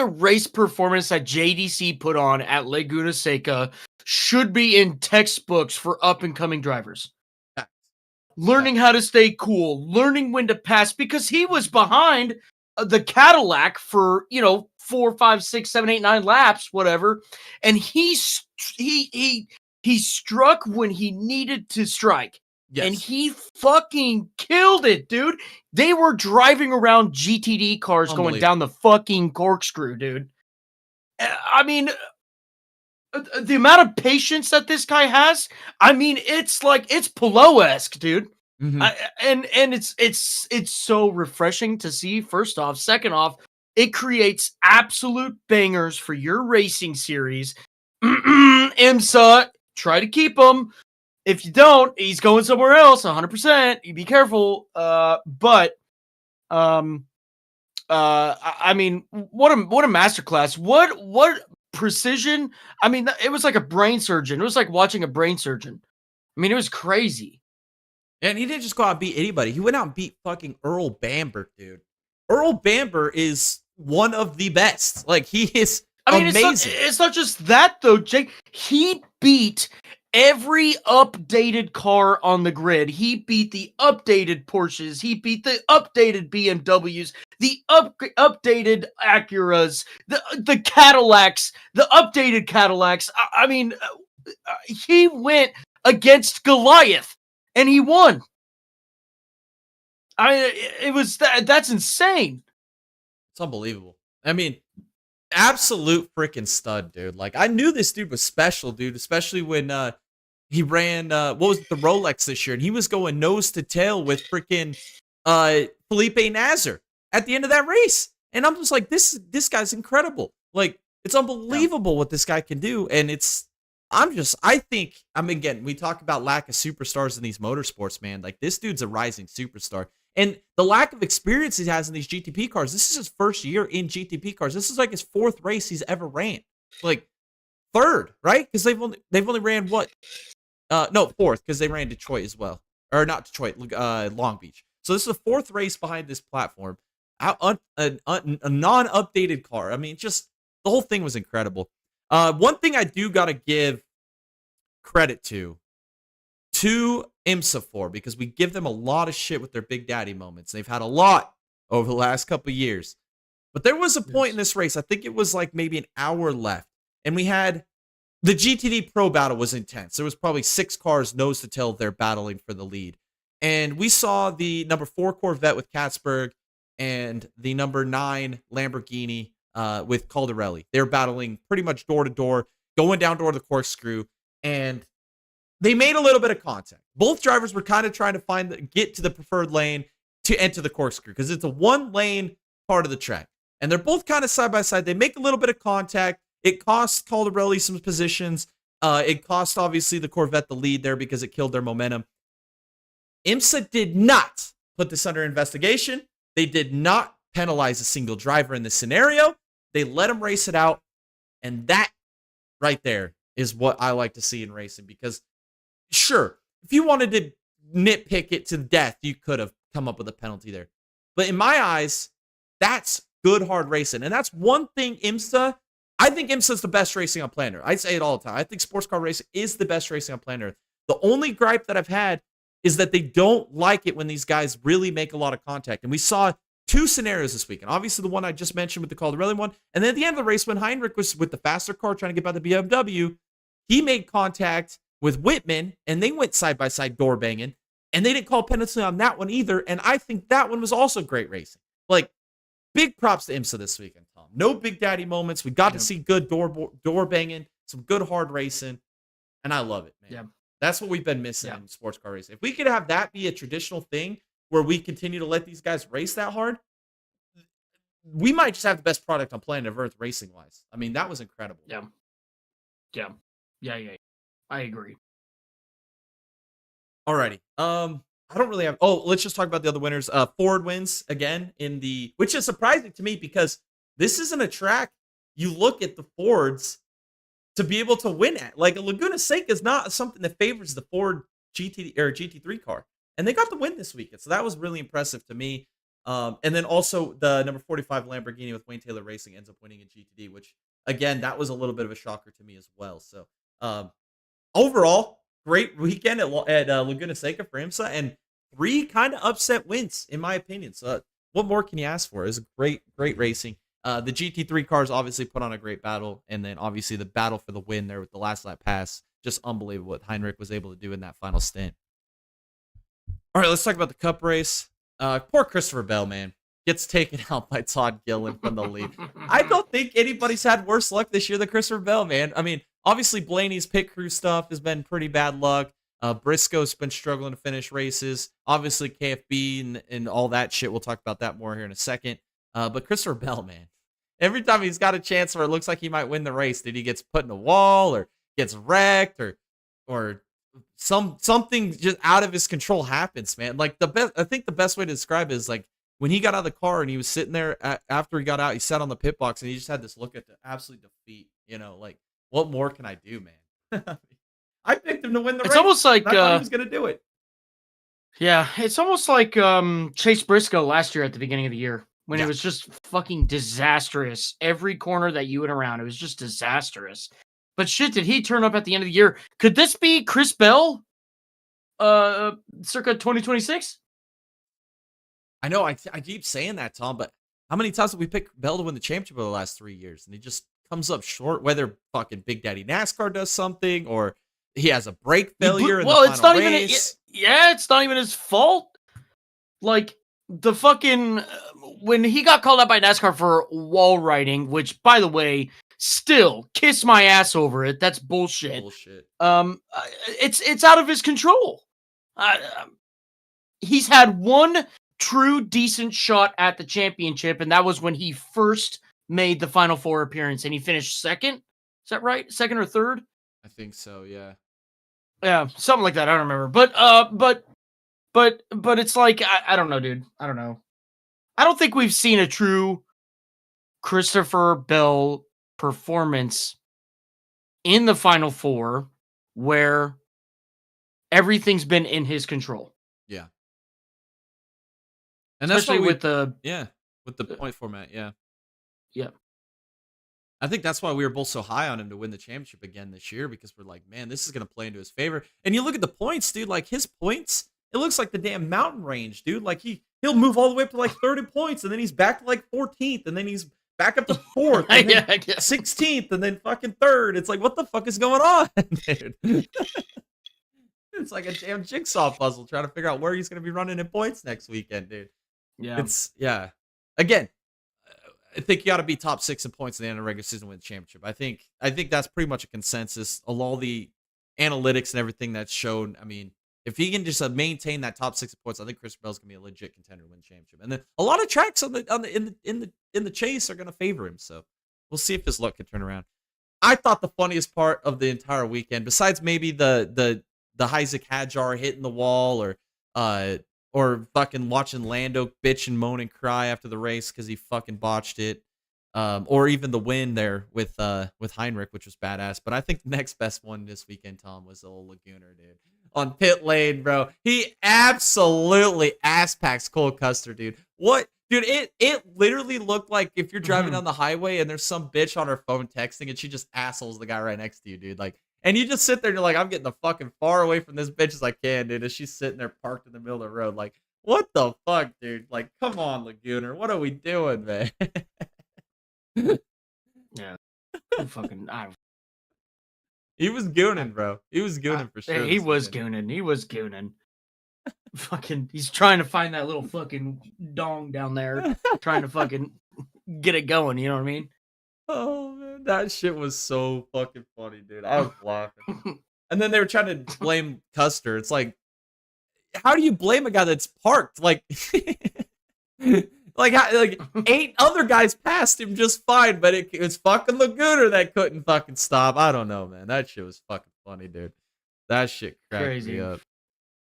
race performance that JDC put on at Laguna Seca should be in textbooks for up-and-coming drivers. learning how to stay cool, learning when to pass, because he was behind the Cadillac for 4, 5, 6, 7, 8, 9 laps, whatever, and he struck when he needed to strike. Yes. And he fucking killed it, dude. They were driving around GTD cars going down the fucking corkscrew, dude. I mean, the amount of patience that this guy has, I mean, it's Pelot-esque, dude. And it's so refreshing to see. First off, second off, it creates absolute bangers for your racing series. IMSA, try to keep him. If you don't, he's going somewhere else. 100%. You be careful. I mean, what a masterclass. What precision. I mean, it was like a brain surgeon. It was like watching a brain surgeon. I mean, it was crazy. And he didn't just go out and beat anybody. He went out and beat fucking Earl Bamber, dude. Earl Bamber is one of the best. Like, he is amazing. It's not just that, though, Jake. He beat every updated car on the grid. He beat the updated Porsches. He beat the updated BMWs, the updated Acuras, the Cadillacs, the updated Cadillacs. I mean, he went against Goliath, and he won. That's insane. It's unbelievable. I mean, absolute freaking stud, dude. Like, I knew this dude was special, dude, especially when he ran what was it, the Rolex this year, and he was going nose to tail with freaking Felipe Nasr at the end of that race. And I'm just like, this guy's incredible. Like, it's unbelievable what this guy can do. And again, we talk about lack of superstars in these motorsports, man. Like, this dude's a rising superstar. And the lack of experience he has in these GTP cars, this is his first year in GTP cars. This is like his fourth race he's ever ran. Like, third, right? Because they've only ran what? No, fourth, because they ran Detroit as well. Or not Detroit, Long Beach. So this is the fourth race behind this platform. A non-updated car. I mean, just the whole thing was incredible. One thing I do got to give credit to IMSA for, because we give them a lot of shit with their Big Daddy moments. They've had a lot over the last couple of years. But there was a point in this race, I think it was like maybe an hour left, and we had the GTD Pro battle was intense. There was probably 6 cars nose to tail there battling for the lead. And we saw the number 4 Corvette with Katzberg and the number 9 Lamborghini with Caldarelli. They're battling pretty much door to door, going down toward the corkscrew, and they made a little bit of contact. Both drivers were kind of trying to get to the preferred lane to enter the corkscrew, because it's a 1-lane part of the track. And they're both kind of side by side. They make a little bit of contact. It cost Caldarelli some positions. It cost, obviously, the Corvette the lead there because it killed their momentum. IMSA did not put this under investigation. They did not penalize a single driver in this scenario. They let them race it out. And that right there is what I like to see in racing, because sure, if you wanted to nitpick it to death, you could have come up with a penalty there. But in my eyes, that's good, hard racing. And that's one thing I think IMSA is the best racing on planet Earth. I say it all the time. I think sports car racing is the best racing on planet Earth. The only gripe that I've had is that they don't like it when these guys really make a lot of contact. And we saw 2 scenarios this week. And obviously the one I just mentioned with the Caldarelli one. And then at the end of the race, when Heinrich was with the faster car trying to get by the BMW, he made contact with Whitman, and they went side-by-side door banging, and they didn't call penalty on that one either, and I think that one was also great racing. Like, big props to IMSA this weekend, Tom. No Big Daddy moments. We got to see good door banging, some good hard racing, and I love it, man. Yeah. That's what we've been missing in sports car racing. If we could have that be a traditional thing where we continue to let these guys race that hard, we might just have the best product on planet Earth racing-wise. I mean, that was incredible. Yeah. I agree. Alrighty. I don't really have. Oh, let's just talk about the other winners. Ford wins again which is surprising to me, because this isn't a track you look at the Fords to be able to win at. Like, a Laguna Seca is not something that favors the Ford GT or GT3 car, and they got the win this weekend, so that was really impressive to me. And then also the number 45 Lamborghini with Wayne Taylor Racing ends up winning in GTD, which again, that was a little bit of a shocker to me as well. So overall, great weekend at Laguna Seca for IMSA, and 3 kind of upset wins, in my opinion. So what more can you ask for? It was great racing. The GT3 cars obviously put on a great battle, and then obviously the battle for the win there with the last lap pass. Just unbelievable what Heinrich was able to do in that final stint. All right, let's talk about the Cup race. Poor Christopher Bell, man. Gets taken out by Todd Gillen from the lead. I don't think anybody's had worse luck this year than Christopher Bell, man. I mean, obviously Blaney's pit crew stuff has been pretty bad luck. Briscoe's been struggling to finish races. Obviously KFB and all that shit. We'll talk about that more here in a second. But Christopher Bell, man. Every time he's got a chance where it looks like he might win the race, he gets put in a wall or gets wrecked or something just out of his control happens, man. Like I think the best way to describe it is like when he got out of the car and he was sitting there after he got out, he sat on the pit box and he just had this look at the absolute defeat. You know, like what more can I do, man? I picked him to win the race. It's almost like I thought he was gonna do it. Yeah, it's almost like Chase Briscoe last year at the beginning of the year when it was just fucking disastrous. Every corner that you went around, it was just disastrous. But shit, did he turn up at the end of the year? Could this be Chris Bell? Circa 2026? I know I keep saying that, Tom, but how many times have we picked Bell to win the championship over the last 3 years? And he just comes up short, whether fucking Big Daddy NASCAR does something or he has a brake failure in the final race. It's not even his fault. Like, the fucking... when he got called out by NASCAR for wall riding, which, by the way, still, kiss my ass over it. That's bullshit. It's out of his control. He's had one true decent shot at the championship, and that was when he first made the Final Four appearance, and he finished second. Is that right? Second or third? I think so, yeah. Yeah, something like that. I don't remember. But it's like, I don't know, dude. I don't know. I don't think we've seen a true Christopher Bell performance in the Final Four where everything's been in his control. Yeah. And especially that's with the point format, yeah. Yeah. I think that's why we were both so high on him to win the championship again this year, because we're like, man, this is going to play into his favor. And you look at the points, dude, like his points, it looks like the damn mountain range, dude. Like he'll move all the way up to like 30 points, and then he's back to like 14th, and then he's back up to 4th, and then 16th, and then fucking 3rd. It's like, what the fuck is going on, dude? It's like a damn jigsaw puzzle trying to figure out where he's going to be running in points next weekend, dude. Yeah. Again, I think you got to be top 6 in points at the end of the regular season to win the championship. I think that's pretty much a consensus. All the analytics and everything that's shown. I mean, if he can just maintain that top 6 in points, I think Chris Bell's gonna be a legit contender to win the championship. And then a lot of tracks in the chase are gonna favor him. So we'll see if his luck can turn around. I thought the funniest part of the entire weekend, besides maybe the Isaac Hadjar hitting the wall or fucking watching Lando bitch and moan and cry after the race because he fucking botched it. Or even the win there with Heinrich, which was badass. But I think the next best one this weekend, Tom, was the old Laguner, dude. On pit lane, bro. He absolutely ass packs Cole Custer, dude. What? Dude, it literally looked like if you're driving down the highway and there's some bitch on her phone texting and she just assholes the guy right next to you, dude. Like, and you just sit there and you're like, I'm getting the fucking far away from this bitch as I can, dude. And she's sitting there parked in the middle of the road. Like, what the fuck, dude? Like, come on, Laguner. What are we doing, man? Yeah. Fucking, he was gooning, bro. He was gooning for sure. He was gooning. Fucking, he's trying to find that little fucking dong down there, trying to fucking get it going. You know what I mean? Oh man, that shit was so fucking funny, dude. I was laughing. And then they were trying to blame Custer. It's like, how do you blame a guy that's parked? Like, like 8 other guys passed him just fine, but it was fucking Laguner that couldn't fucking stop. I don't know, man. That shit was fucking funny, dude. That shit cracked me up.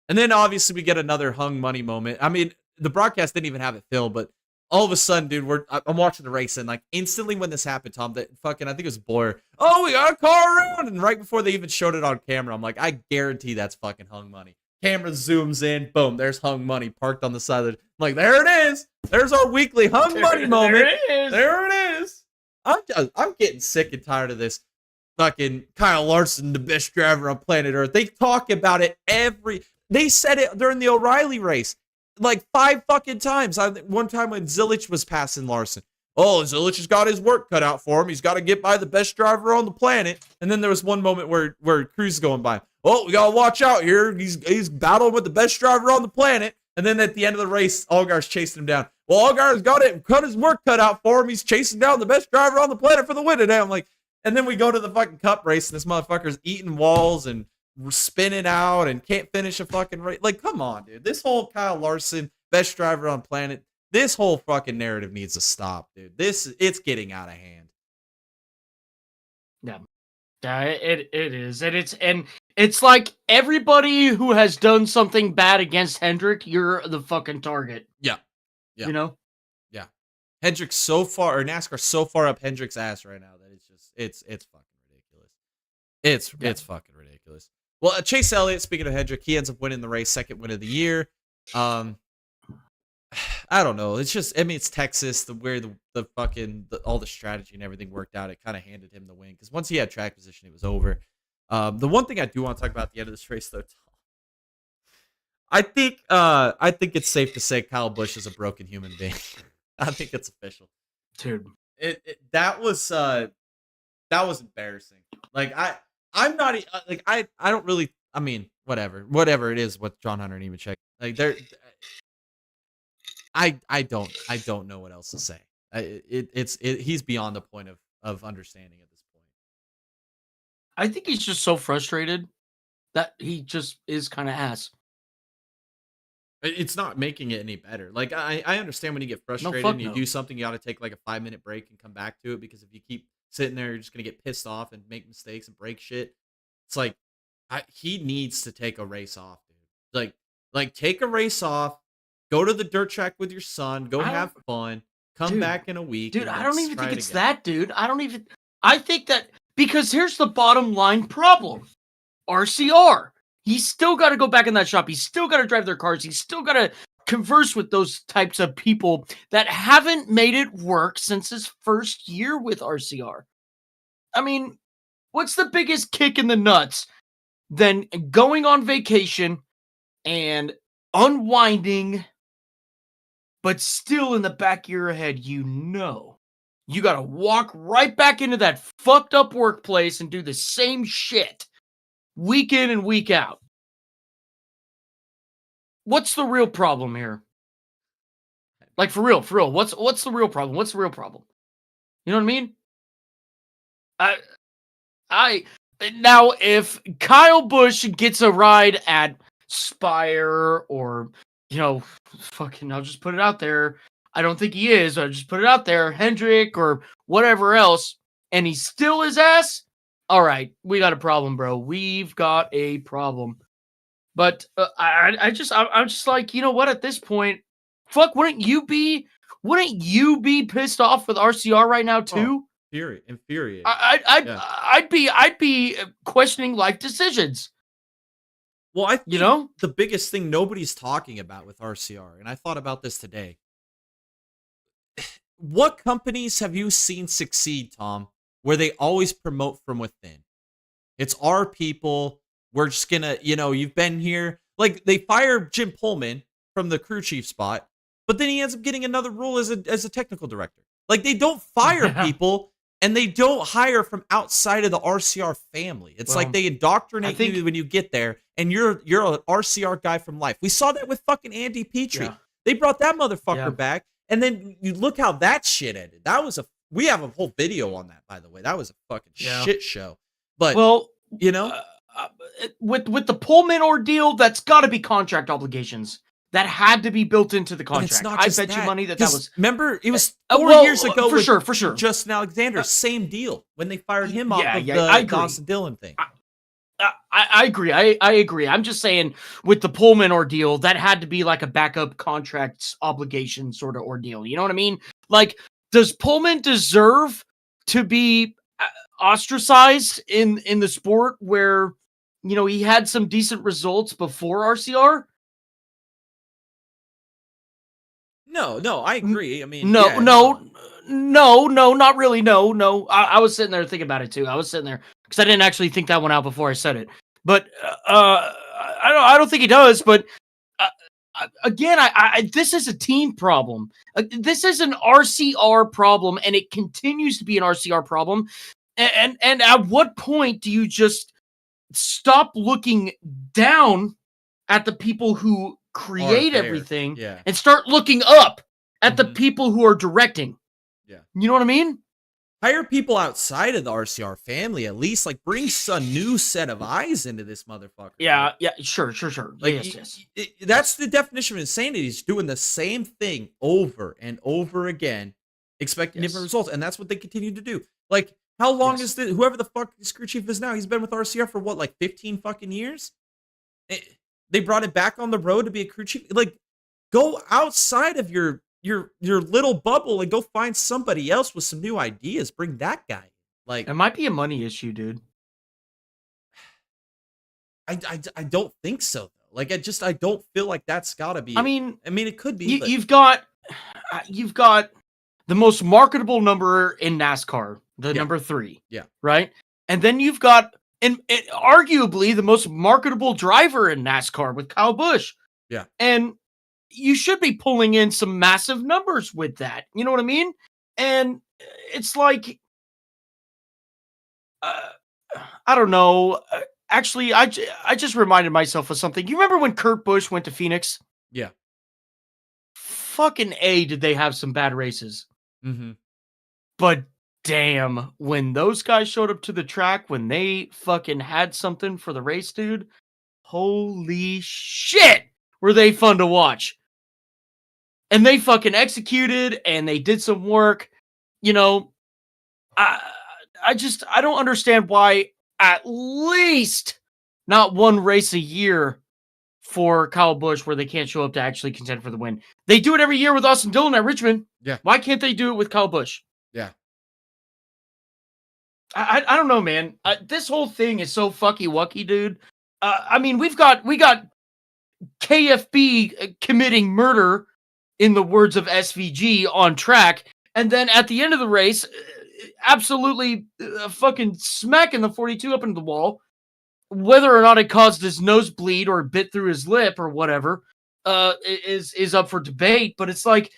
And then obviously we get another hung money moment. I mean, the broadcast didn't even have it filled, but all of a sudden, dude, I'm watching the race, and like instantly when this happened, Tom, that fucking, I think it was Boyer. Oh, we got a car around, and right before they even showed it on camera, I'm like, I guarantee that's fucking hung money. Camera zooms in, boom, there's hung money parked on the side of the. I'm like, there it is. There's our weekly hung money moment. There it is. I'm getting sick and tired of this. Fucking Kyle Larson, the best driver on planet Earth. They talk about it They said it during the O'Reilly race, like 5 fucking times. One time when Zilich was passing Larson. Oh, Zilich has got his work cut out for him. He's got to get by the best driver on the planet. And then there was one moment where Cruz is going by. Oh, we got to watch out here. He's battling with the best driver on the planet. And then at the end of the race, Allgaier's chasing him down. Well, Allgaier's got his work cut out for him. He's chasing down the best driver on the planet for the win today. I'm like, and then we go to the fucking cup race, and this motherfucker's eating walls and spinning out and can't finish a fucking race. Like, come on, dude. This whole Kyle Larson, best driver on planet, this whole fucking narrative needs to stop, dude. It's getting out of hand. Yeah, it is, and it's like everybody who has done something bad against Hendrick, you're the fucking target. Yeah. You know? Yeah. Hendrick's so far, or NASCAR so far up Hendrick's ass right now that it's fucking ridiculous. It's fucking ridiculous. Well, Chase Elliott, speaking of Hendrick, he ends up winning the race, second win of the year. I don't know. It's just, I mean, it's Texas, where the fucking all the strategy and everything worked out. It kind of handed him the win because once he had track position, it was over. The one thing I do want to talk about at the end of this race, though, I think it's safe to say Kyle Busch is a broken human being. I think it's official, dude. That was embarrassing. Like I'm not like I don't really. I mean, whatever it is. What John Hunter and even check. Like I don't know what else to say. He's beyond the point of understanding at this point. I think he's just so frustrated that he just is kind of ass. It's not making it any better. Like I understand when you get frustrated and you do something, you got to take like a 5-minute break and come back to it, because if you keep sitting there, you're just gonna get pissed off and make mistakes and break shit. It's like he needs to take a race off, dude. Like take a race off. Go to the dirt track with your son. Go have fun. Come back in a week. Dude, I don't even think it's that, dude. I think that, because here's the bottom line problem. RCR. He's still got to go back in that shop. He's still got to drive their cars. He's still got to converse with those types of people that haven't made it work since his first year with RCR. I mean, what's the biggest kick in the nuts than going on vacation and unwinding, but still in the back of your head, you got to walk right back into that fucked up workplace and do the same shit week in and week out. What's the real problem here? Like, for real, what's the real problem? What's the real problem? You know what I mean? Now, if Kyle Busch gets a ride at Spire or, fucking, I'll just put it out there. I don't think he is. I'll just put it out there. Hendrick or whatever else, and he's still his ass. All right, we got a problem, bro. We've got a problem. But I'm just like, you know what? At this point, fuck, wouldn't you be pissed off with RCR right now too? Infuriating. I'd be questioning life decisions. Well, I think the biggest thing nobody's talking about with RCR, and I thought about this today. What companies have you seen succeed, Tom, where they always promote from within? It's our people. We're just gonna, you've been here. Like, they fire Jim Pullman from the crew chief spot, but then he ends up getting another role as a technical director. Like, they don't fire people, and they don't hire from outside of the RCR family. It's like they indoctrinate you when you get there, and you're an RCR guy from life. We saw that with fucking Andy Petrie. Yeah. They brought that motherfucker back, and then you look how that shit ended. We have a whole video on that, by the way. That was a fucking shit show. But with the Pullman ordeal, that's got to be contract obligations. That had to be built into the contract. I bet you money that was. Remember, it was 4 years ago. For sure. Justin Alexander, same deal when they fired him off of the Dawson Dillon thing. I agree. I agree. I'm just saying, with the Pullman ordeal, that had to be like a backup contracts obligation sort of ordeal. You know what I mean? Like, does Pullman deserve to be ostracized in the sport where, he had some decent results before RCR? No, I agree. I mean, no, not really. No. I was sitting there thinking about it too. I was sitting there because I didn't actually think that one out before I said it. But I don't think he does. But uh, again, this is a team problem. This is an RCR problem, and it continues to be an RCR problem. And at what point do you just stop looking down at the people who create there. everything Yeah. and start looking up at the Mhm. people who are directing? Yeah. You know what I mean? Hire people outside of the RCR family at least. Like, bring a new set of eyes into this motherfucker. Yeah, Like, yeah, sure. like Yes. that's the definition of insanity. He's doing the same thing over and over again, expecting different Yes. results, and that's what they continue to do. Like, how long Yes. is whoever the fuck his crew chief is now? He's been with RCR for what, like 15 fucking years? Eh, They brought it back on the road to be a crew chief. Like, go outside of your little bubble and go find somebody else with some new ideas. Bring that guy. Like, It might be a money issue, dude. I don't think so though. Like, I don't feel like that's gotta be I it. mean, I mean, it could be, but you've got the most marketable number in NASCAR, the Yeah. number 3. Yeah. Right? And then you've got and arguably the most marketable driver in NASCAR with Kyle Busch. Yeah. And you should be pulling in some massive numbers with that. You know what I mean? And it's like uh, I don't know. Actually, I just reminded myself of something. You remember when Kurt Busch went to Phoenix? yeah. Fucking A, did they have some bad races. Mm-hmm. But damn, when those guys showed up to the track, when they fucking had something for the race, dude, holy shit, were they fun to watch. And they fucking executed and they did some work. You know, I don't understand why at least not one race a year for Kyle Busch where they can't show up to actually contend for the win. They do it every year with Austin Dillon at Richmond. Yeah. Why can't they do it with Kyle Busch? Yeah. I don't know, man. This whole thing is so fucky wucky, dude. I mean, we got KFB committing murder, in the words of SVG, on track, and then at the end of the race, absolutely fucking smacking the 42 up into the wall. Whether or not it caused his nosebleed or bit through his lip or whatever, is up for debate. But it's like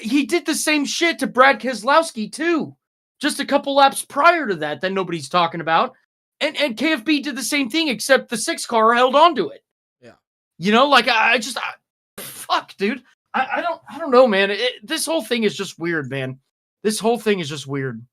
he did the same shit to Brad Keselowski too, just a couple laps prior to that nobody's talking about. And KFB did the same thing, except the 6 car held on to it. Yeah. You know, like fuck, dude. I don't know, man. This whole thing is just weird, man. This whole thing is just weird.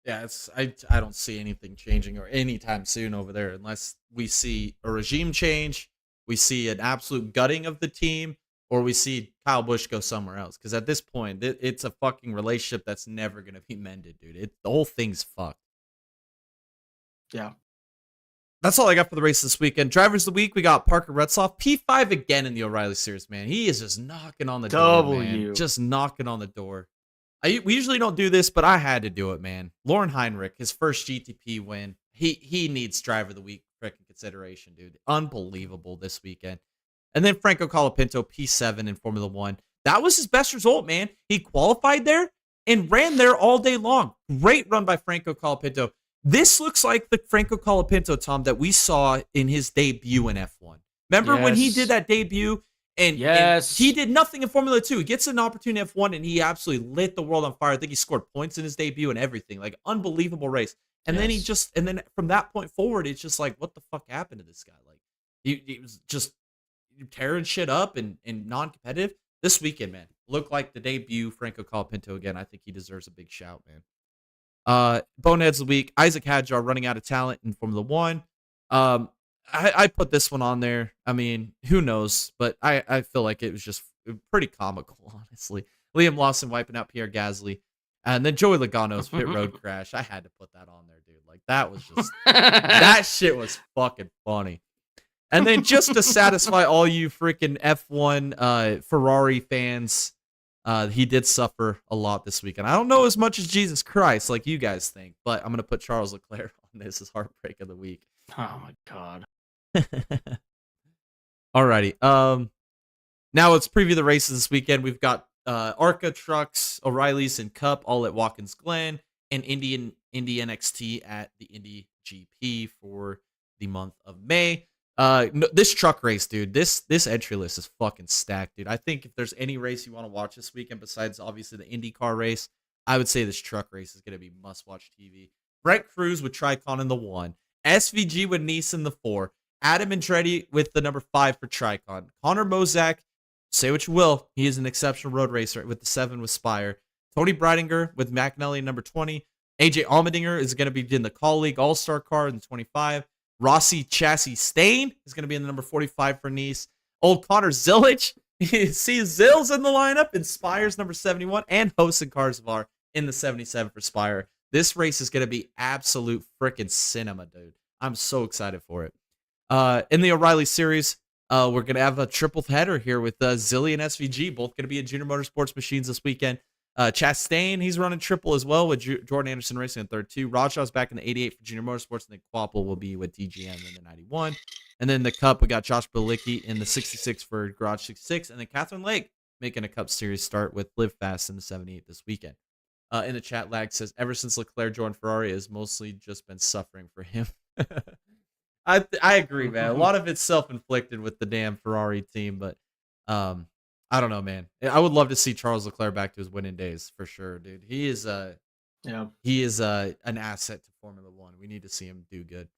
Yeah, I don't see anything changing or anytime soon over there unless we see a regime change, we see an absolute gutting of the team, or we see Kyle Busch go somewhere else. Because at this point, it's a fucking relationship that's never gonna be mended, dude. The whole thing's fucked. Yeah. That's all I got for the race this weekend. Drivers of the week, we got Parker Retzloff, P5 again in the O'Reilly Series, man. He is just knocking on the door, man. Just knocking on the door. We usually don't do this, but I had to do it, man. Lauren Heinrich, his first GTP win. He needs driver of the week freaking consideration, dude. Unbelievable this weekend. And then Franco Colapinto, P7 in Formula 1. That was his best result, man. He qualified there and ran there all day long. Great run by Franco Colapinto. This looks like the Franco Colapinto, Tom, that we saw in his debut in F1. Remember when he did that debut? And he did nothing in Formula 2. He gets an opportunity in F1, and he absolutely lit the world on fire. I think he scored points in his debut and everything. Like, unbelievable race. And then then from that point forward, it's just like, what the fuck happened to this guy? Like, he was just tearing shit up and non-competitive. This weekend, man, looked like the debut Franco Colapinto again. I think he deserves a big shout, man. Boneheads of the week, Isaac Hadjar running out of talent in Formula 1. I put this one on there. I mean, who knows? But I feel like it was just pretty comical, honestly. Liam Lawson wiping out Pierre Gasly. And then Joey Logano's pit road crash. I had to put that on there, dude. Like, that was just... that shit was fucking funny. And then just to satisfy all you freaking F1 Ferrari fans, he did suffer a lot this weekend. I don't know as much as Jesus Christ like you guys think, but I'm going to put Charles Leclerc on this as heartbreak of the week. Oh, my God. Alrighty. Now let's preview the races this weekend. We've got ARCA trucks, O'Reilly's, and Cup all at Watkins Glen, and Indy NXT at the Indy GP for the month of May. This truck race, dude, this entry list is fucking stacked, dude. I think if there's any race you want to watch this weekend besides obviously the IndyCar race, I would say this truck race is going to be must-watch TV. Brent Cruz with Tricon in the 1, SVG with Nice in the 4, Adam Andretti with the number 5 for Tricon, Connor Mozak, say what you will, he is an exceptional road racer with the 7 with Spire, Tony Breidinger with McNally number 20, AJ Allmendinger is going to be in the Call League All-Star car in the 25, Rossi Chassis Stain is going to be in the number 45 for Nice, old Connor Zilic, see Zills in the lineup, Inspires number 71, and Hosen Karsvar in the 77 for Spire. This race is going to be absolute freaking cinema, dude. I'm so excited for it. In the O'Reilly Series, we're going to have a triple header here with Zilly and SVG, both going to be at Junior Motorsports Machines this weekend. Chastain, he's running triple as well with Jordan Anderson Racing in third too. Rajaw's back in the 88 for Junior Motorsports, and then Quapple will be with DGM in the 91. And then the Cup, we got Josh Bilicki in the 66 for Garage 66, and then Catherine Lake making a Cup Series start with Live Fast in the 78 this weekend. In the chat, Lag says, ever since Leclerc joined Ferrari, has mostly just been suffering for him. I agree, man. A lot of it's self-inflicted with the damn Ferrari team, but I don't know, man. I would love to see Charles Leclerc back to his winning days for sure, dude. He is an asset to Formula One. We need to see him do good.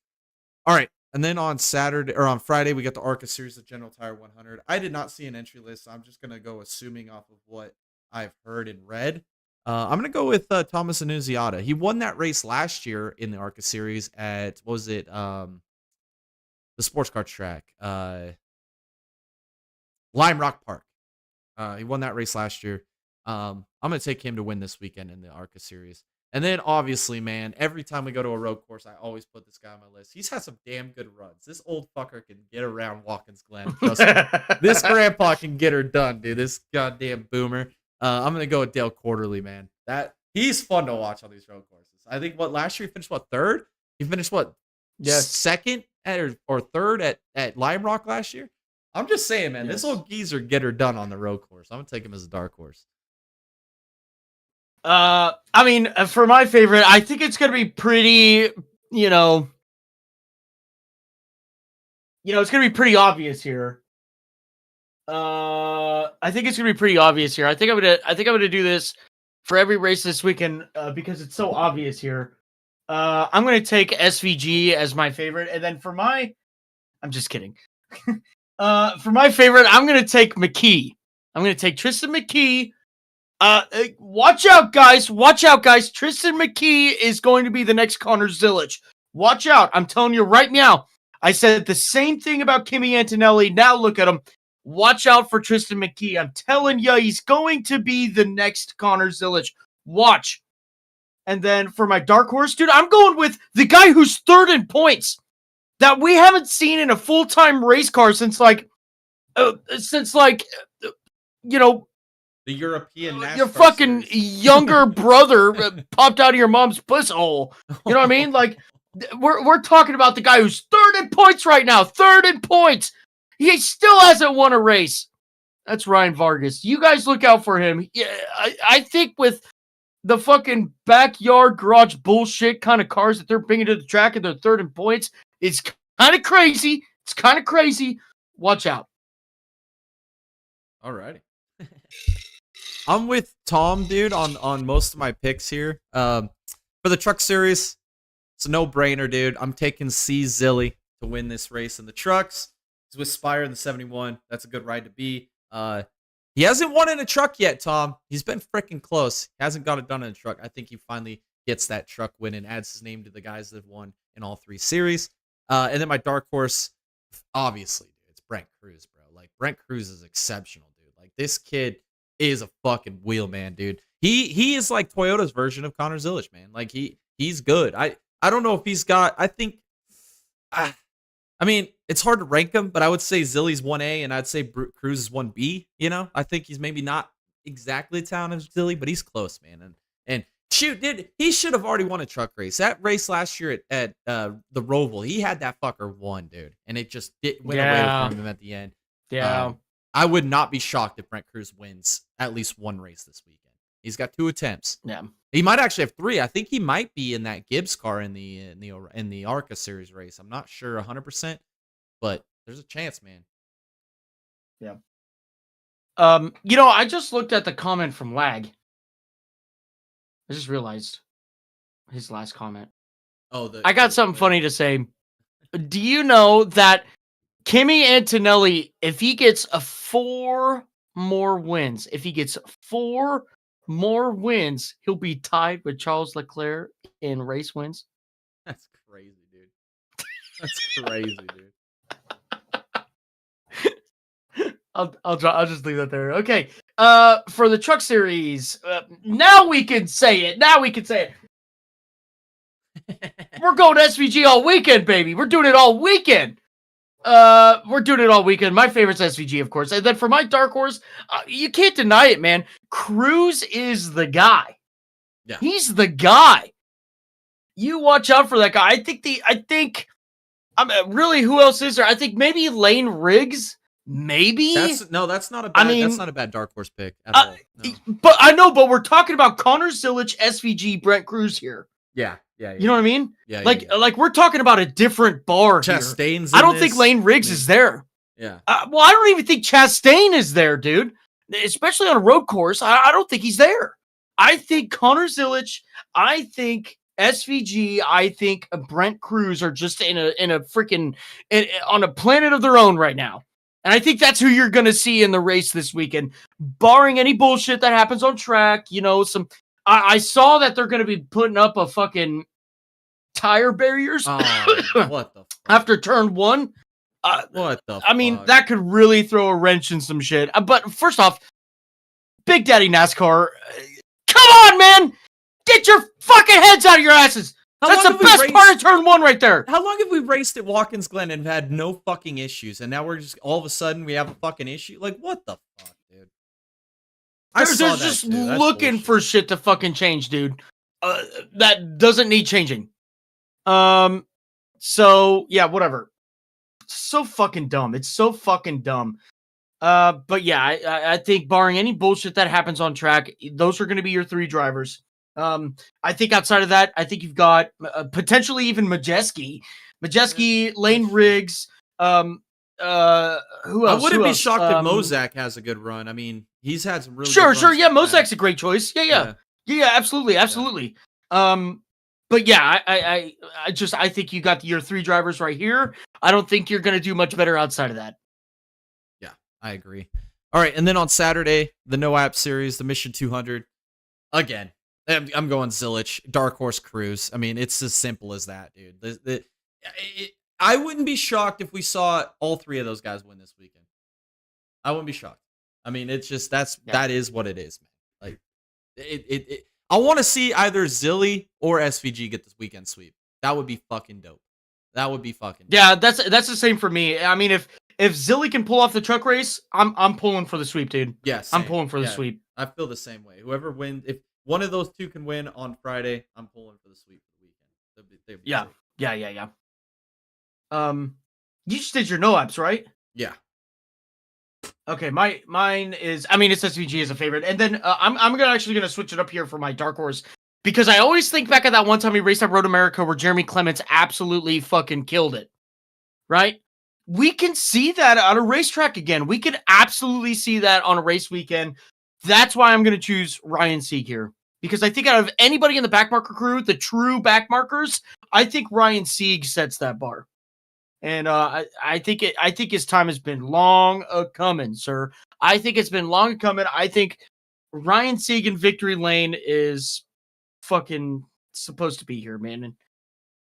All right, and then on Friday, we got the ARCA Series of General Tire 100. I did not see an entry list, so I'm just gonna go assuming off of what I've heard and read. I'm going to go with Thomas Annunziata. He won that race last year in the ARCA Series at, what was it, the sports car track, Lime Rock Park. He won that race last year. I'm going to take him to win this weekend in the ARCA Series. And then, obviously, man, every time we go to a road course, I always put this guy on my list. He's had some damn good runs. This old fucker can get around Watkins Glen. Trust me. This grandpa can get her done, dude. This goddamn boomer. I'm gonna go with Dale Quarterly, man. He's fun to watch on these road courses. I think last year he finished third? He finished second or third at Lime Rock last year? I'm just saying, man, This old geezer get her done on the road course. I'm gonna take him as a dark horse. I mean, for my favorite, I think it's gonna be pretty, it's gonna be pretty obvious here. I think it's gonna be pretty obvious here. I think I'm gonna do this for every race this weekend because it's so obvious here. I'm gonna take SVG as my favorite, and then I'm just kidding. For my favorite, I'm gonna take McKee. I'm gonna take Tristan McKee. Watch out, guys! Watch out, guys! Tristan McKee is going to be the next Connor Zilic. Watch out! I'm telling you right now. I said the same thing about Kimi Antonelli. Now look at him. Watch out for Tristan McKee. I'm telling you, he's going to be the next Connor Zilic. Watch. And then for my dark horse, dude, I'm going with the guy who's third in points that we haven't seen in a full-time race car since the European NASCAR your fucking series. Younger brother popped out of your mom's puss hole. You know what I mean? Like, we're talking about the guy who's third in points right now. Third in points. He still hasn't won a race. That's Ryan Vargas. You guys look out for him. Yeah, I think with the fucking backyard garage bullshit kind of cars that they're bringing to the track and they're third in points, it's kind of crazy. It's kind of crazy. Watch out. All righty. I'm with Tom, dude, on most of my picks here. For the truck series, it's a no-brainer, dude. I'm taking C Zilly to win this race in the trucks. He's with Spire in the 71. That's a good ride to be. He hasn't won in a truck yet, Tom. He's been freaking close. He hasn't got it done in a truck. I think he finally gets that truck win and adds his name to the guys that have won in all 3 series. And then my dark horse, obviously, dude, it's Brent Cruz, bro. Like, Brent Cruz is exceptional, dude. Like, this kid is a fucking wheel man, dude. He is like Toyota's version of Connor Zilic, man. Like, he's good. I don't know if he's got, I mean, it's hard to rank him, but I would say Zilly's 1A and I'd say Cruz is 1B, I think he's maybe not exactly talented as Zilly, but he's close, man. And shoot, he should have already won a truck race. That race last year at the Roval, he had that fucker won, dude. And it just went away from him at the end. Yeah. I would not be shocked if Brent Cruz wins at least one race this weekend. He's got 2 attempts. Yeah. He might actually have 3. I think he might be in that Gibbs car in the ARCA series race. I'm not sure 100%, but there's a chance, man. Yeah. I just looked at the comment from Lag. I just realized his last comment. Oh, I got something funny to say. Do you know that Kimi Antonelli, if he gets 4 more wins, he'll be tied with Charles Leclerc in race wins? That's crazy, dude. That's crazy, dude. I'll just leave that there. Okay. For the truck series, now we can say it. We're going to SVG all weekend, baby. We're doing it all weekend. My favorite's SVG, of course. And then for my dark horse, you can't deny it, man. Cruz is the guy. Yeah. He's the guy. You watch out for that guy. Really, who else is there? I think maybe Lane Riggs. Maybe that's not a bad. That's not a bad dark horse pick at all. No. But we're talking about Connor Zilich, SVG, Brent Cruz here. Yeah. You know what I mean? Yeah. Like we're talking about a different bar Chastain's here. I don't think Lane Riggs is there. Yeah. Well, I don't even think Chastain is there, dude. Especially on a road course. I don't think he's there. I think Connor Zilich, I think SVG, I think Brent Cruz are just in a freaking on a planet of their own right now. And I think that's who you're going to see in the race this weekend, barring any bullshit that happens on track. I saw that they're going to be putting up a fucking tire barriers what the fuck? after turn 1. What the I mean, that could really throw a wrench in some shit. But first off, Big Daddy NASCAR, come on, man! Get your fucking heads out of your asses! That's the best part of turn 1 right there. How long have we raced at Watkins Glen and had no fucking issues, and now we're just all of a sudden we have a fucking issue? Like, what the fuck, dude? They're just looking for shit to fucking change, dude. That doesn't need changing. So yeah, whatever. So fucking dumb. It's so fucking dumb. But yeah, I think barring any bullshit that happens on track, those are going to be your 3 drivers. I think outside of that, I think you've got potentially even Majeski, Lane Riggs. Who else? I wouldn't be shocked if Mozak has a good run. I mean, he's had some really sure. Yeah, Mozak's a great choice. Yeah, absolutely. But yeah, I think you got your 3 drivers right here. I don't think you're going to do much better outside of that. Yeah, I agree. All right, and then on Saturday, the No App Series, the Mission 200. Again, I'm going Zilich, Dark Horse Cruz. I mean, it's as simple as that, dude. I wouldn't be shocked if we saw all 3 of those guys win this weekend. I wouldn't be shocked. I mean, it's just that is what it is, man. Like I want to see either Zilly or SVG get this weekend sweep. That would be fucking dope. Yeah, that's the same for me. I mean, if Zilly can pull off the truck race, I'm pulling for the sweep, dude. Yeah, I'm pulling for the sweep. I feel the same way. Whoever wins, if one of those 2 can win on Friday, I'm pulling for the sweep for the weekend. They'd be Yeah. great. You just did your no apps, right? Yeah. Okay, mine is. I mean, it's SVG as a favorite, and then I'm actually gonna switch it up here for my dark horse because I always think back at that one time he raced at Road America where Jeremy Clements absolutely fucking killed it. Right? We can see that on a racetrack again. We can absolutely see that on a race weekend. That's why I'm gonna choose Ryan Sieg here because I think out of anybody in the backmarker crew, the true backmarkers, I think Ryan Sieg sets that bar. And I think his time has been long coming, sir. I think it's been long coming. I think Ryan Sieg in victory lane is fucking supposed to be here, man. And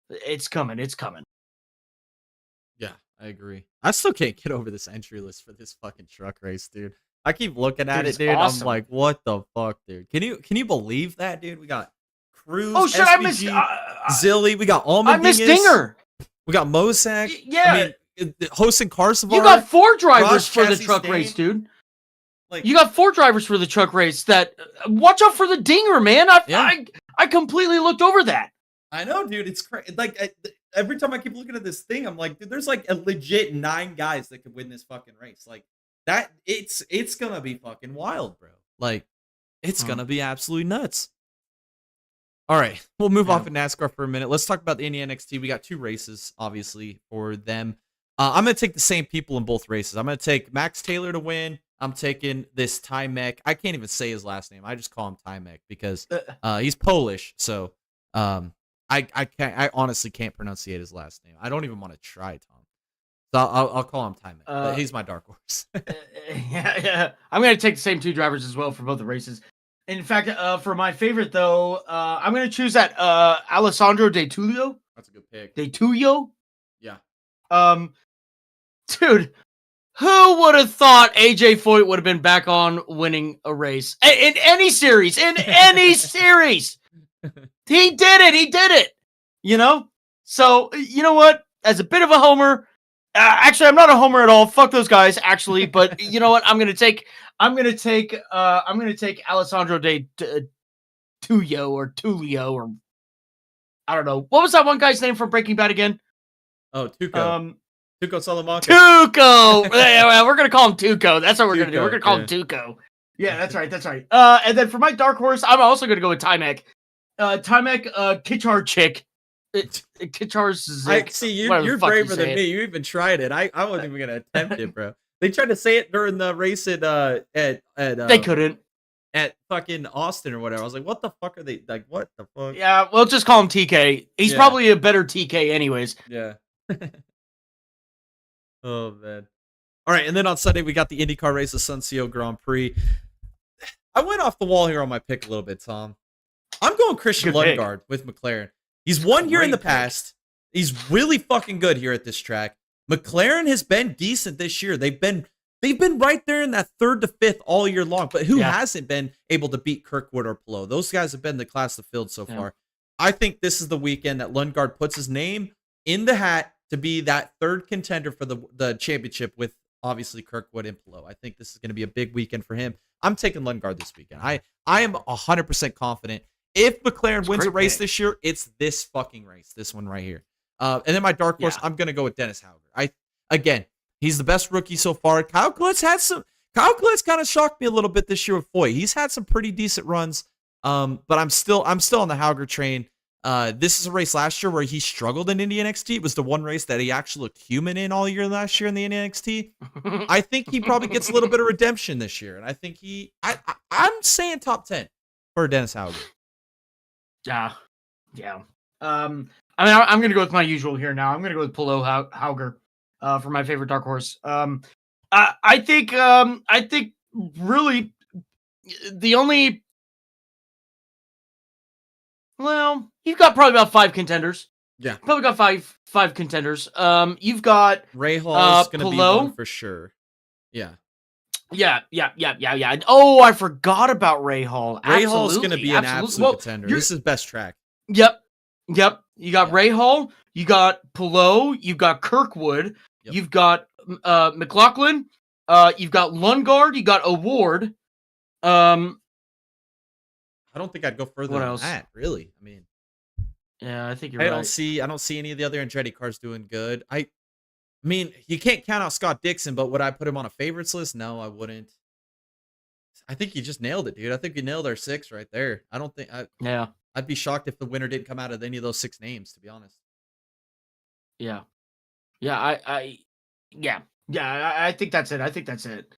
it's coming. Yeah, I agree. I still can't get over this entry list for this fucking truck race, dude. I keep looking at it, dude. Awesome. I'm like, what the fuck, dude? Can you believe that, dude? We got Cruz, oh shit, SVG, Zilly. We got Almond. I missed Dinger. We got Mozak. Yeah. I mean, hosting Carsavar. You got 4 drivers for the truck race, dude. Like, you got 4 drivers for the truck race that watch out for the Dinger, man. I completely looked over that. I know, dude. It's crazy. Like every time I keep looking at this thing, I'm like, dude, there's like a legit 9 guys that could win this fucking race. Like that, it's gonna be fucking wild, bro. Like It's going to be absolutely nuts. All right, we'll move off of NASCAR for a minute. Let's talk about the Indy NXT. We got 2 races, obviously, for them. I'm going to take the same people in both races. I'm going to take Max Taylor to win. I'm taking this Tymek. I can't even say his last name. I just call him Tymek because he's Polish. So I honestly can't pronunciate his last name. I don't even want to try, Tom. So I'll call him Tymek. But he's my dark horse. yeah. I'm going to take the same 2 drivers as well for both the races. In fact, for my favorite, though, I'm going to choose that Alessandro De Tullio. That's a good pick. De Tullio? Yeah. Dude, who would have thought AJ Foyt would have been back on winning a race? In any series. In any series. He did it. He did it. You know? So, you know what? As a bit of a homer, actually, I'm not a homer at all. Fuck those guys, actually. But you know what? I'm gonna take Alessandro De Tullio or Tullio or I don't know. What was that one guy's name from Breaking Bad again? Oh, Tuco. Tuco Salamanca. Tuco. We're gonna call him Tuco. That's what we're gonna do. We're gonna call him Tuco. Yeah, that's right. That's right. And then for my dark horse, I'm also gonna go with Tymek. Tymek, Kichar chick. Kitchar's Zik. See, you're braver than me. You even tried it. I wasn't even gonna attempt it, bro. They tried to say it during the race at they couldn't. At fucking Austin or whatever. I was like, what the fuck are they like? What the fuck? Yeah, well, just call him TK. He's probably a better TK, anyways. Yeah. Oh man. All right, and then on Sunday we got the IndyCar race, the Sunseal Grand Prix. I went off the wall here on my pick a little bit, Tom. I'm going Christian Lundgaard with McLaren. He's won here in the past. He's really fucking good here at this track. McLaren has been decent this year. They've been right there in that 3rd to 5th all year long. But who hasn't been able to beat Kirkwood or Palou? Those guys have been the class of field so far. I think this is the weekend that Lundgaard puts his name in the hat to be that 3rd contender for the championship with obviously Kirkwood and Palou. I think this is going to be a big weekend for him. I'm taking Lundgaard this weekend. I am 100% confident. If McLaren wins a race this year, it's this fucking race, this one right here. And then my dark horse, I'm going to go with Dennis Hauger. Again, he's the best rookie so far. Kyle Glitz kind of shocked me a little bit this year with Foy. He's had some pretty decent runs, but I'm still on the Hauger train. This is a race last year where he struggled in Indy NXT. It was the one race that he actually looked human in all year last year in the Indy NXT. I think he probably gets a little bit of redemption this year, and I think I'm saying top 10 for Dennis Hauger. Yeah. I'm going to go with my usual here now. I'm going to go with Palou Hauger for my favorite dark horse. I think really the only, well, you've got probably about 5 contenders. Yeah. Probably got five contenders. You've got Ray Hall is going to be one for sure. Yeah. Yeah. Oh, I forgot about Ray Hall. Ray Hall is going to be an absolute contender. This is best track. Yep. You got Ray Hall. You got Palou. You've got Kirkwood. Yep. You've got McLaughlin. You've got Lundgaard. You got Award. I don't think I'd go further than that. Really, I mean, yeah, I think you're right. I don't see any of the other Andretti cars doing good. I mean, you can't count out Scott Dixon, but would I put him on a favorites list? No, I wouldn't. I think you just nailed it, dude. I think you nailed our 6 right there. I don't think. I'd be shocked if the winner didn't come out of any of those 6 names, to be honest. Yeah. I think that's it.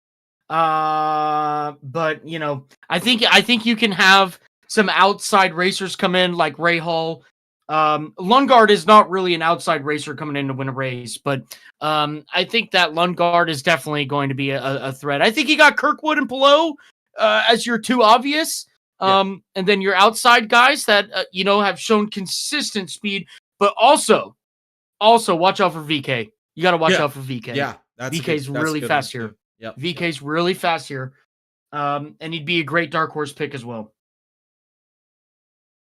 But you know, I think you can have some outside racers come in like Ray Hall. Lundgaard is not really an outside racer coming in to win a race, but I think that Lundgaard is definitely going to be a threat. I think you got Kirkwood and Palou as your 2 obvious. And then your outside guys that have shown consistent speed, but also watch out for VK. You got to watch out for VK. Yeah, VK's really fast here. Yep. VK's really fast here, and he'd be a great dark horse pick as well.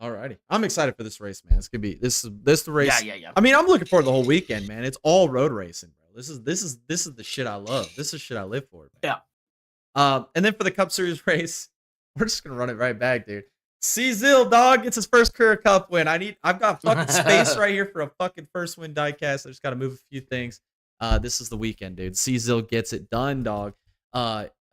Alrighty, I'm excited for this race, man. It's gonna be this the race. Yeah. I mean, I'm looking forward to the whole weekend, man. It's all road racing, bro. This is the shit I love. This is shit I live for, man. Yeah. And then for the Cup Series race, we're just gonna run it right back, dude. Cezil, dog, gets his first career Cup win. I've got fucking space right here for a fucking first win diecast. I just gotta move a few things. This is the weekend, dude. Cezil gets it done, dog.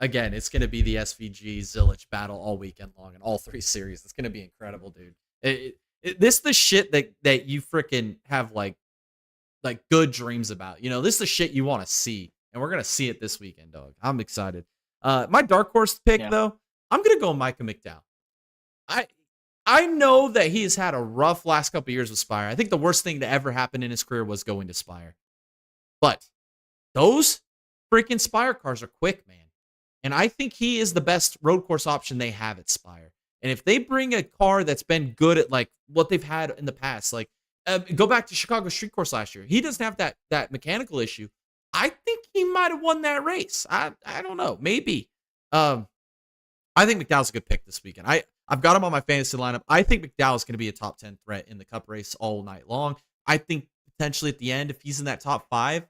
again, it's going to be the SVG Zilich battle all weekend long in all 3 series. It's going to be incredible, dude. This is the shit that you freaking have like good dreams about. You know, this is the shit you want to see, and we're going to see it this weekend, dog. I'm excited. My dark horse pick, though, I'm going to go Micah McDowell. I know that he has had a rough last couple of years with Spire. I think the worst thing to ever happen in his career was going to Spire. But those freaking Spire cars are quick, man. And I think he is the best road course option they have at Spire. And if they bring a car that's been good at like what they've had in the past, like go back to Chicago Street Course last year. He doesn't have that mechanical issue. I think he might have won that race. I don't know. Maybe. I think McDowell's a good pick this weekend. I've got him on my fantasy lineup. I think McDowell is going to be a top 10 threat in the Cup race all night long. I think potentially at the end, if he's in that top 5,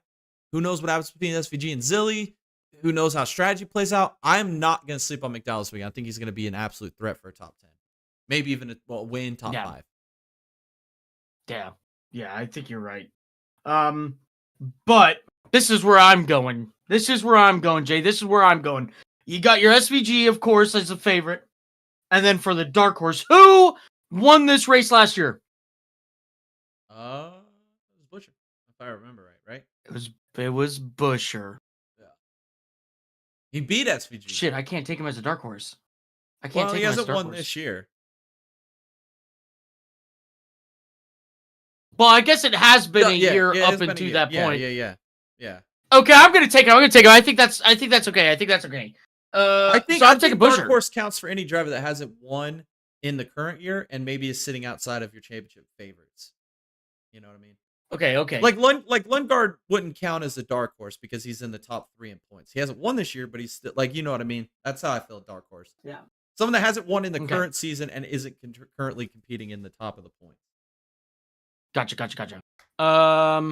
who knows what happens between SVG and Zilly? Who knows how strategy plays out? I'm not going to sleep on McDowell this weekend. I think he's going to be an absolute threat for a top 10. Maybe even win top 5. Yeah, I think you're right. But this is where I'm going. Jay. This is where I'm going. You got your SVG, of course, as a favorite. And then for the dark horse, who won this race last year? It was Buscher, if I remember right? It was Buscher. Yeah. He beat SVG. Shit, I can't take him as a dark horse. I can't take he him as a hasn't dark won horse. this year. Well, I guess it has been a year up until that point. Yeah. Okay, I'm gonna take him. I think that's okay. I'm taking Buscher. Dark horse counts for any driver that hasn't won in the current year and maybe is sitting outside of your championship favorites. You know what I mean? Okay. Like Lundgaard wouldn't count as a dark horse because he's in the top 3 in points. He hasn't won this year, but he's still you know what I mean? That's how I feel dark horse. Yeah. Someone that hasn't won in the current season and isn't currently competing in the top of the points. Gotcha. The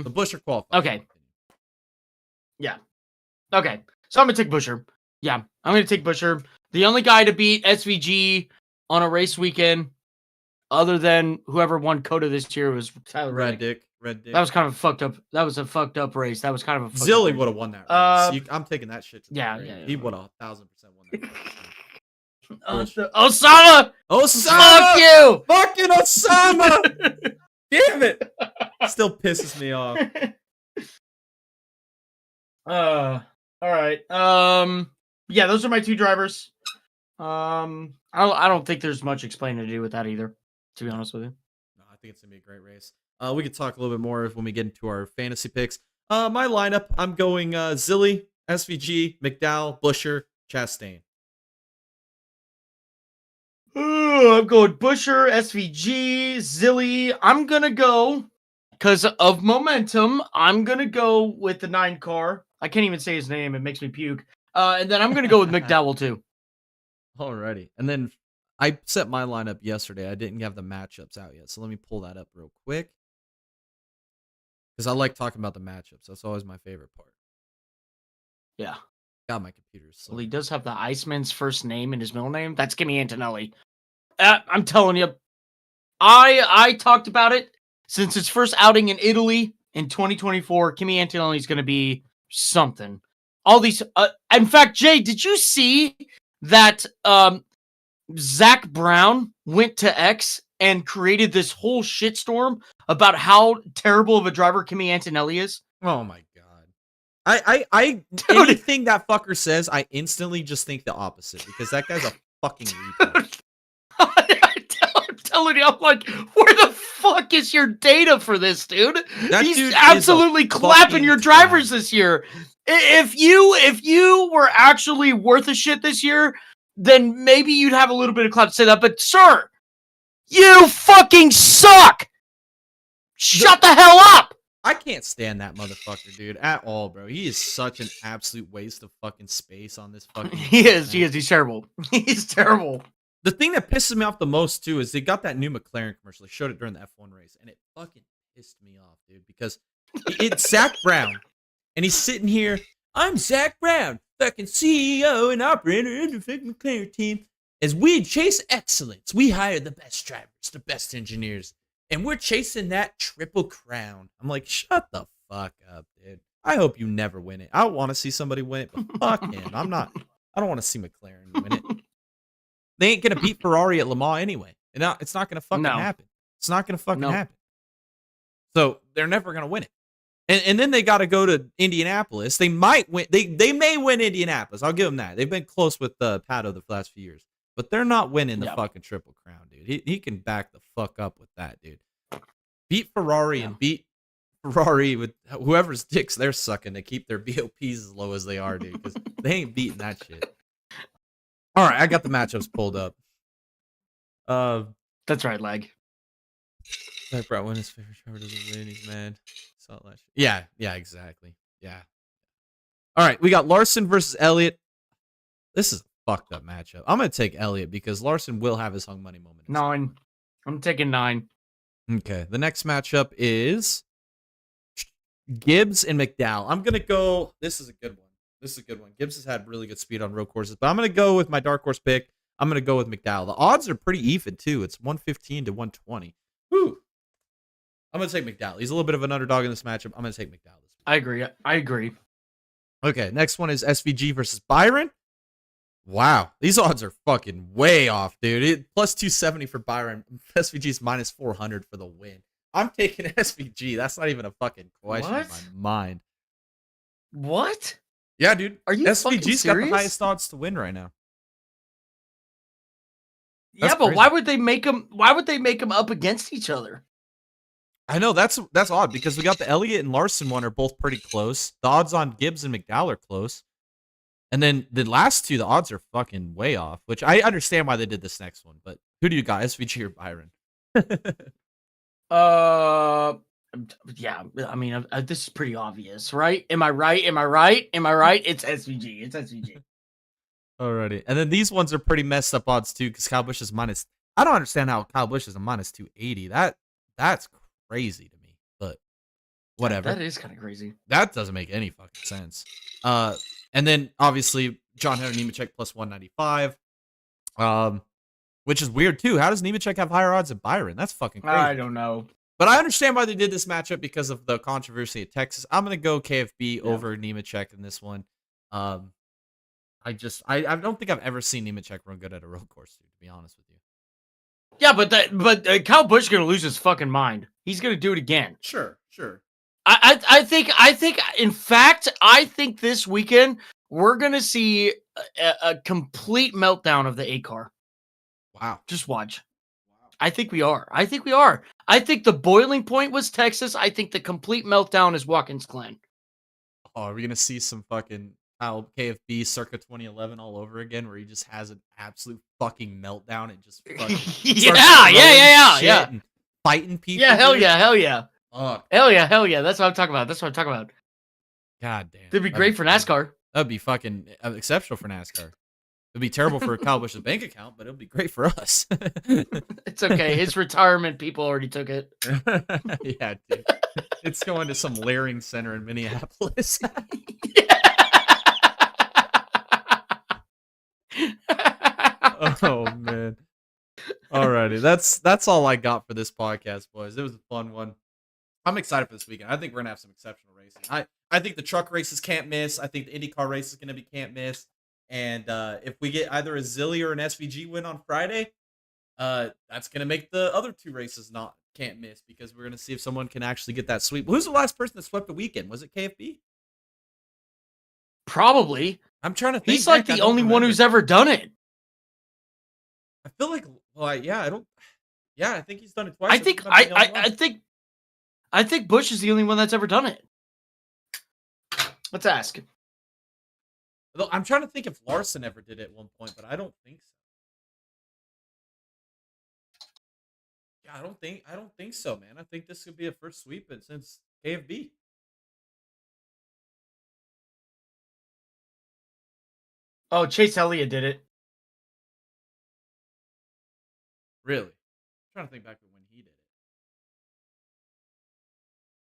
Buscher qualifies. Okay. Yeah. Okay. So I'm gonna take Buscher. Yeah, I'm gonna take Buscher. The only guy to beat SVG on a race weekend, other than whoever won Coda this year, was Tyler Reddick. Red Dick. That was kind of a fucked up. That was a fucked up race. That was kind of a. Zilly would have won that race. I'm taking that shit. Yeah. He would have 1,000% won that race. Osama! Fuck you! Fucking Osama! Damn it! Still pisses me off. All right. Yeah, those are my 2 drivers. I don't think there's much explaining to do with that either, to be honest with you. No, I think it's gonna be a great race. We could talk a little bit more when we get into our fantasy picks. My lineup, I'm going Zilly, SVG, McDowell, Buscher, Chastain. I'm going Buscher, SVG, Zilly. I'm gonna go because of momentum. I'm gonna go with the 9 car. I can't even say his name; it makes me puke. And then I'm gonna go with McDowell too. Alrighty, and then I set my lineup yesterday. I didn't have the matchups out yet, so let me pull that up real quick because I like talking about the matchups. That's always my favorite part. Yeah. Got my computers. So. Well, he does have the Iceman's first name and his middle name. That's Kimi Antonelli. I'm telling you, I talked about it since his first outing in Italy in 2024. Kimi Antonelli is going to be something. All these, in fact, Jay, did you see that Zach Brown went to X and created this whole shitstorm about how terrible of a driver Kimi Antonelli is? Oh my god. I anything that fucker says, I instantly just think the opposite because that guy's a fucking retard. I'm telling you, I'm like, where the fuck is your data for this, dude? He's absolutely clapping your drivers this year. If you were actually worth a shit this year, then maybe you'd have a little bit of clap to say that. But sir, you fucking suck. Shut the hell up. I can't stand that motherfucker, dude, at all, bro. He is such an absolute waste of fucking space on this fucking. He is. He's terrible. He's terrible. The thing that pisses me off the most too is they got that new McLaren commercial. They showed it during the F1 race, and it fucking pissed me off, dude, because it's Zach Brown, and he's sitting here. I'm Zach Brown, fucking CEO and operator of the fucking McLaren team. As we chase excellence, we hire the best drivers, the best engineers. And we're chasing that triple crown. I'm like, shut the fuck up, dude. I hope you never win it. I want to see somebody win it, but fuck him. I'm not I don't want to see McLaren win it. They ain't gonna beat Ferrari at Le Mans anyway. And it's not gonna fucking No. happen. It's not gonna fucking No. happen. So they're never gonna win it. And then they got to go to Indianapolis. They might win. They may win Indianapolis. I'll give them that. They've been close with Pato the last few years, but they're not winning the fucking Triple Crown, dude. He can back the fuck up with that, dude. Beat Ferrari and beat Ferrari with whoever's dicks they're sucking to keep their BOPs as low as they are, dude. Because they ain't beating that shit. All right, I got the matchups pulled up. That's right, Leg. That Brett win his favorite driver doesn't win. He's mad. Saw it last year. Yeah, exactly. Yeah. All right, we got Larson versus Elliott. This is a fucked up matchup. I'm gonna take Elliott because Larson will have his hung money moment. 9. I'm taking 9. Okay. The next matchup is Gibbs and McDowell. I'm gonna go. This is a good one. Gibbs has had really good speed on road courses, but I'm gonna go with my dark horse pick. I'm gonna go with McDowell. The odds are pretty even too. It's 115 to 120. Woo. I'm going to take McDowell. He's a little bit of an underdog in this matchup. I'm going to take McDowell this week. I agree. Okay, next one is SVG versus Byron. Wow, these odds are fucking way off, dude. Plus 270 for Byron. SVG's minus 400 for the win. I'm taking SVG. That's not even a fucking question in my mind. What? Yeah, dude. Are you SVG's got the highest odds to win right now. That's crazy. Why would they make them? Why would they make them up against each other? I know that's odd because we got the Elliott and Larson one are both pretty close. The odds on Gibbs and McDowell are close. And then the last two, the odds are fucking way off, which I understand why they did this next one. But who do you got, SVG or Byron? Yeah, I mean, this is pretty obvious, right? Am I right? It's SVG. It's SVG. Alrighty. And then these ones are pretty messed up odds too because Kyle Busch is minus. I don't understand how Kyle Busch is a minus 280. That's crazy to me, but whatever. That is kind of crazy. That doesn't make any fucking sense. And then obviously John Hunter Nemechek plus 195. Which is weird too. How does Nemechek have higher odds than Byron? That's fucking crazy. I don't know. But I understand why they did this matchup because of the controversy at Texas. I'm gonna go KFB over Nemechek in this one. I don't think I've ever seen Nemechek run good at a road course, to be honest with you. Yeah, but Kyle Busch is gonna lose his fucking mind. He's gonna do it again. Sure. I think. In fact, I think this weekend we're gonna see a complete meltdown of the A car. Wow. Just watch. Wow. I think we are. I think the boiling point was Texas. I think the complete meltdown is Watkins Glen. Oh, are we gonna see some fucking KFB circa 2011 all over again, where he just has an absolute fucking meltdown and just fucking yeah, and fighting people? Yeah, hell yeah. Oh, hell yeah. That's what I'm talking about. God damn. That'd be great for NASCAR. That'd be fucking exceptional for NASCAR. It'd be terrible for Kyle Busch's bank account, but it'll be great for us. It's okay. His retirement people already took it. Yeah, dude. It's going to some Laring Center in Minneapolis. Oh man. Alrighty. That's all I got for this podcast, boys. It was a fun one. I'm excited for this weekend. I think we're gonna have some exceptional racing. I think the truck races can't miss. I think the IndyCar race is gonna be can't miss. And if we get either a Zilly or an SVG win on Friday, that's gonna make the other two races can't miss because we're gonna see if someone can actually get that sweep. Who's the last person that swept the weekend? Was it KFB? Probably. I'm trying to think. He's like the only one who's ever done it. I feel like, I think he's done it twice. I think Busch is the only one that's ever done it. Let's ask. I'm trying to think if Larson ever did it at one point, but I don't think so. Yeah, I don't think so, man. I think this could be a first sweep since KFB. Oh, Chase Elliott did it. Really? I'm trying to think back to when he did it.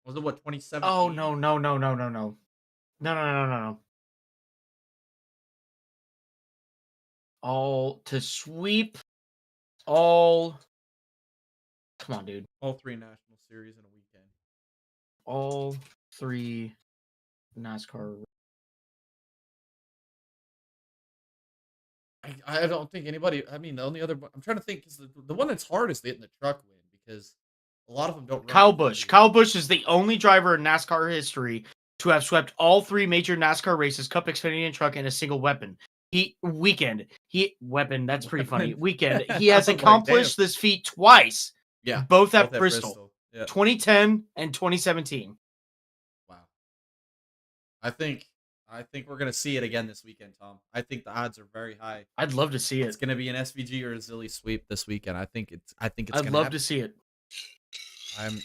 Was it 2017? Oh no. All to sweep. Come on, dude. All 3 national series in a weekend. All 3 NASCAR. I don't think anybody. I mean, the only other I'm trying to think is the one that's hard is getting the truck win because a lot of them don't run Kyle Busch. Xfinity. Kyle Busch is the only driver in NASCAR history to have swept all 3 major NASCAR races, Cup, Xfinity, and Truck in a single weapon. That's pretty funny. Weekend. He has I was like, damn. accomplished this feat twice, Yeah, both both at Bristol, Yeah. 2010 and 2017. Wow. I think we're gonna see it again this weekend, Tom. I think the odds are very high. I'd love to see It's it. gonna be an SVG or a Zilly sweep this weekend. I think it's I'd gonna love happen. to see it.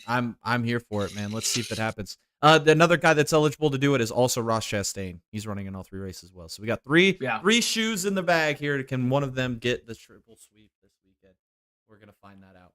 I'm here for it, man. Let's see if it happens. Another guy that's eligible to do it is also Ross Chastain. He's running in all 3 races as well. So we got three shoes in the bag here. Can one of them get the triple sweep this weekend? We're gonna find that out.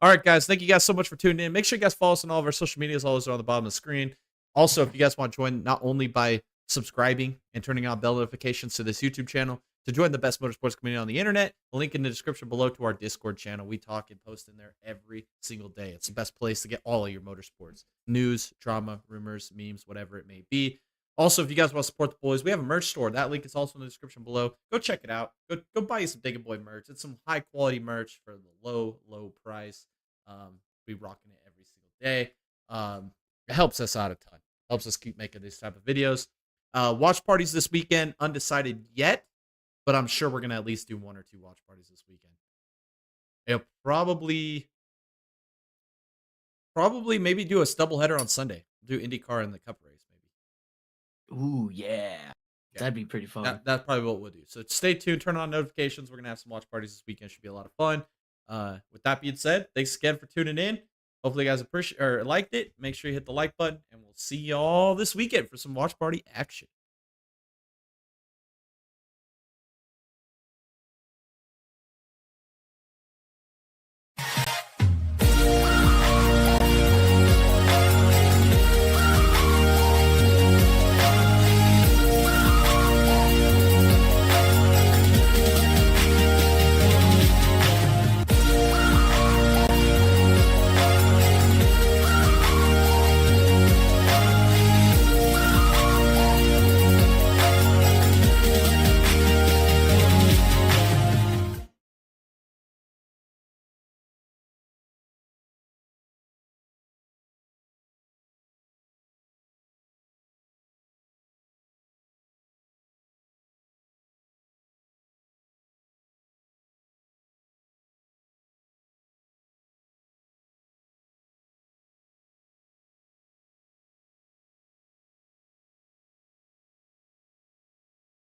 All right, guys. Thank you guys so much for tuning in. Make sure you guys follow us on all of our social medias. All those are on the bottom of the screen. Also, if you guys want to join, not only by subscribing and turning on bell notifications to this YouTube channel, to join the best motorsports community on the internet, the link in the description below to our Discord channel. We talk and post in there every single day. It's the best place to get all of your motorsports news, drama, rumors, memes, whatever it may be. Also, if you guys want to support the boys, we have a merch store. That link is also in the description below. Go check it out. Go buy you some Diggin' Boy merch. It's some high quality merch for the low price. We rocking it every single day. It helps us out a ton. Helps us keep making these type of videos. Watch parties this weekend. Undecided yet, but I'm sure we're gonna at least do 1 or 2 watch parties this weekend. It'll probably maybe do a stubble header on Sunday. Do IndyCar and the Cup race maybe. Ooh, yeah. That'd be pretty fun. That's probably what we'll do. So stay tuned. Turn on notifications. We're gonna have some watch parties this weekend. Should be a lot of fun. With that being said, thanks again for tuning in. Hopefully, you guys appreciate or liked it. Make sure you hit the like button, and we'll see y'all this weekend for some watch party action.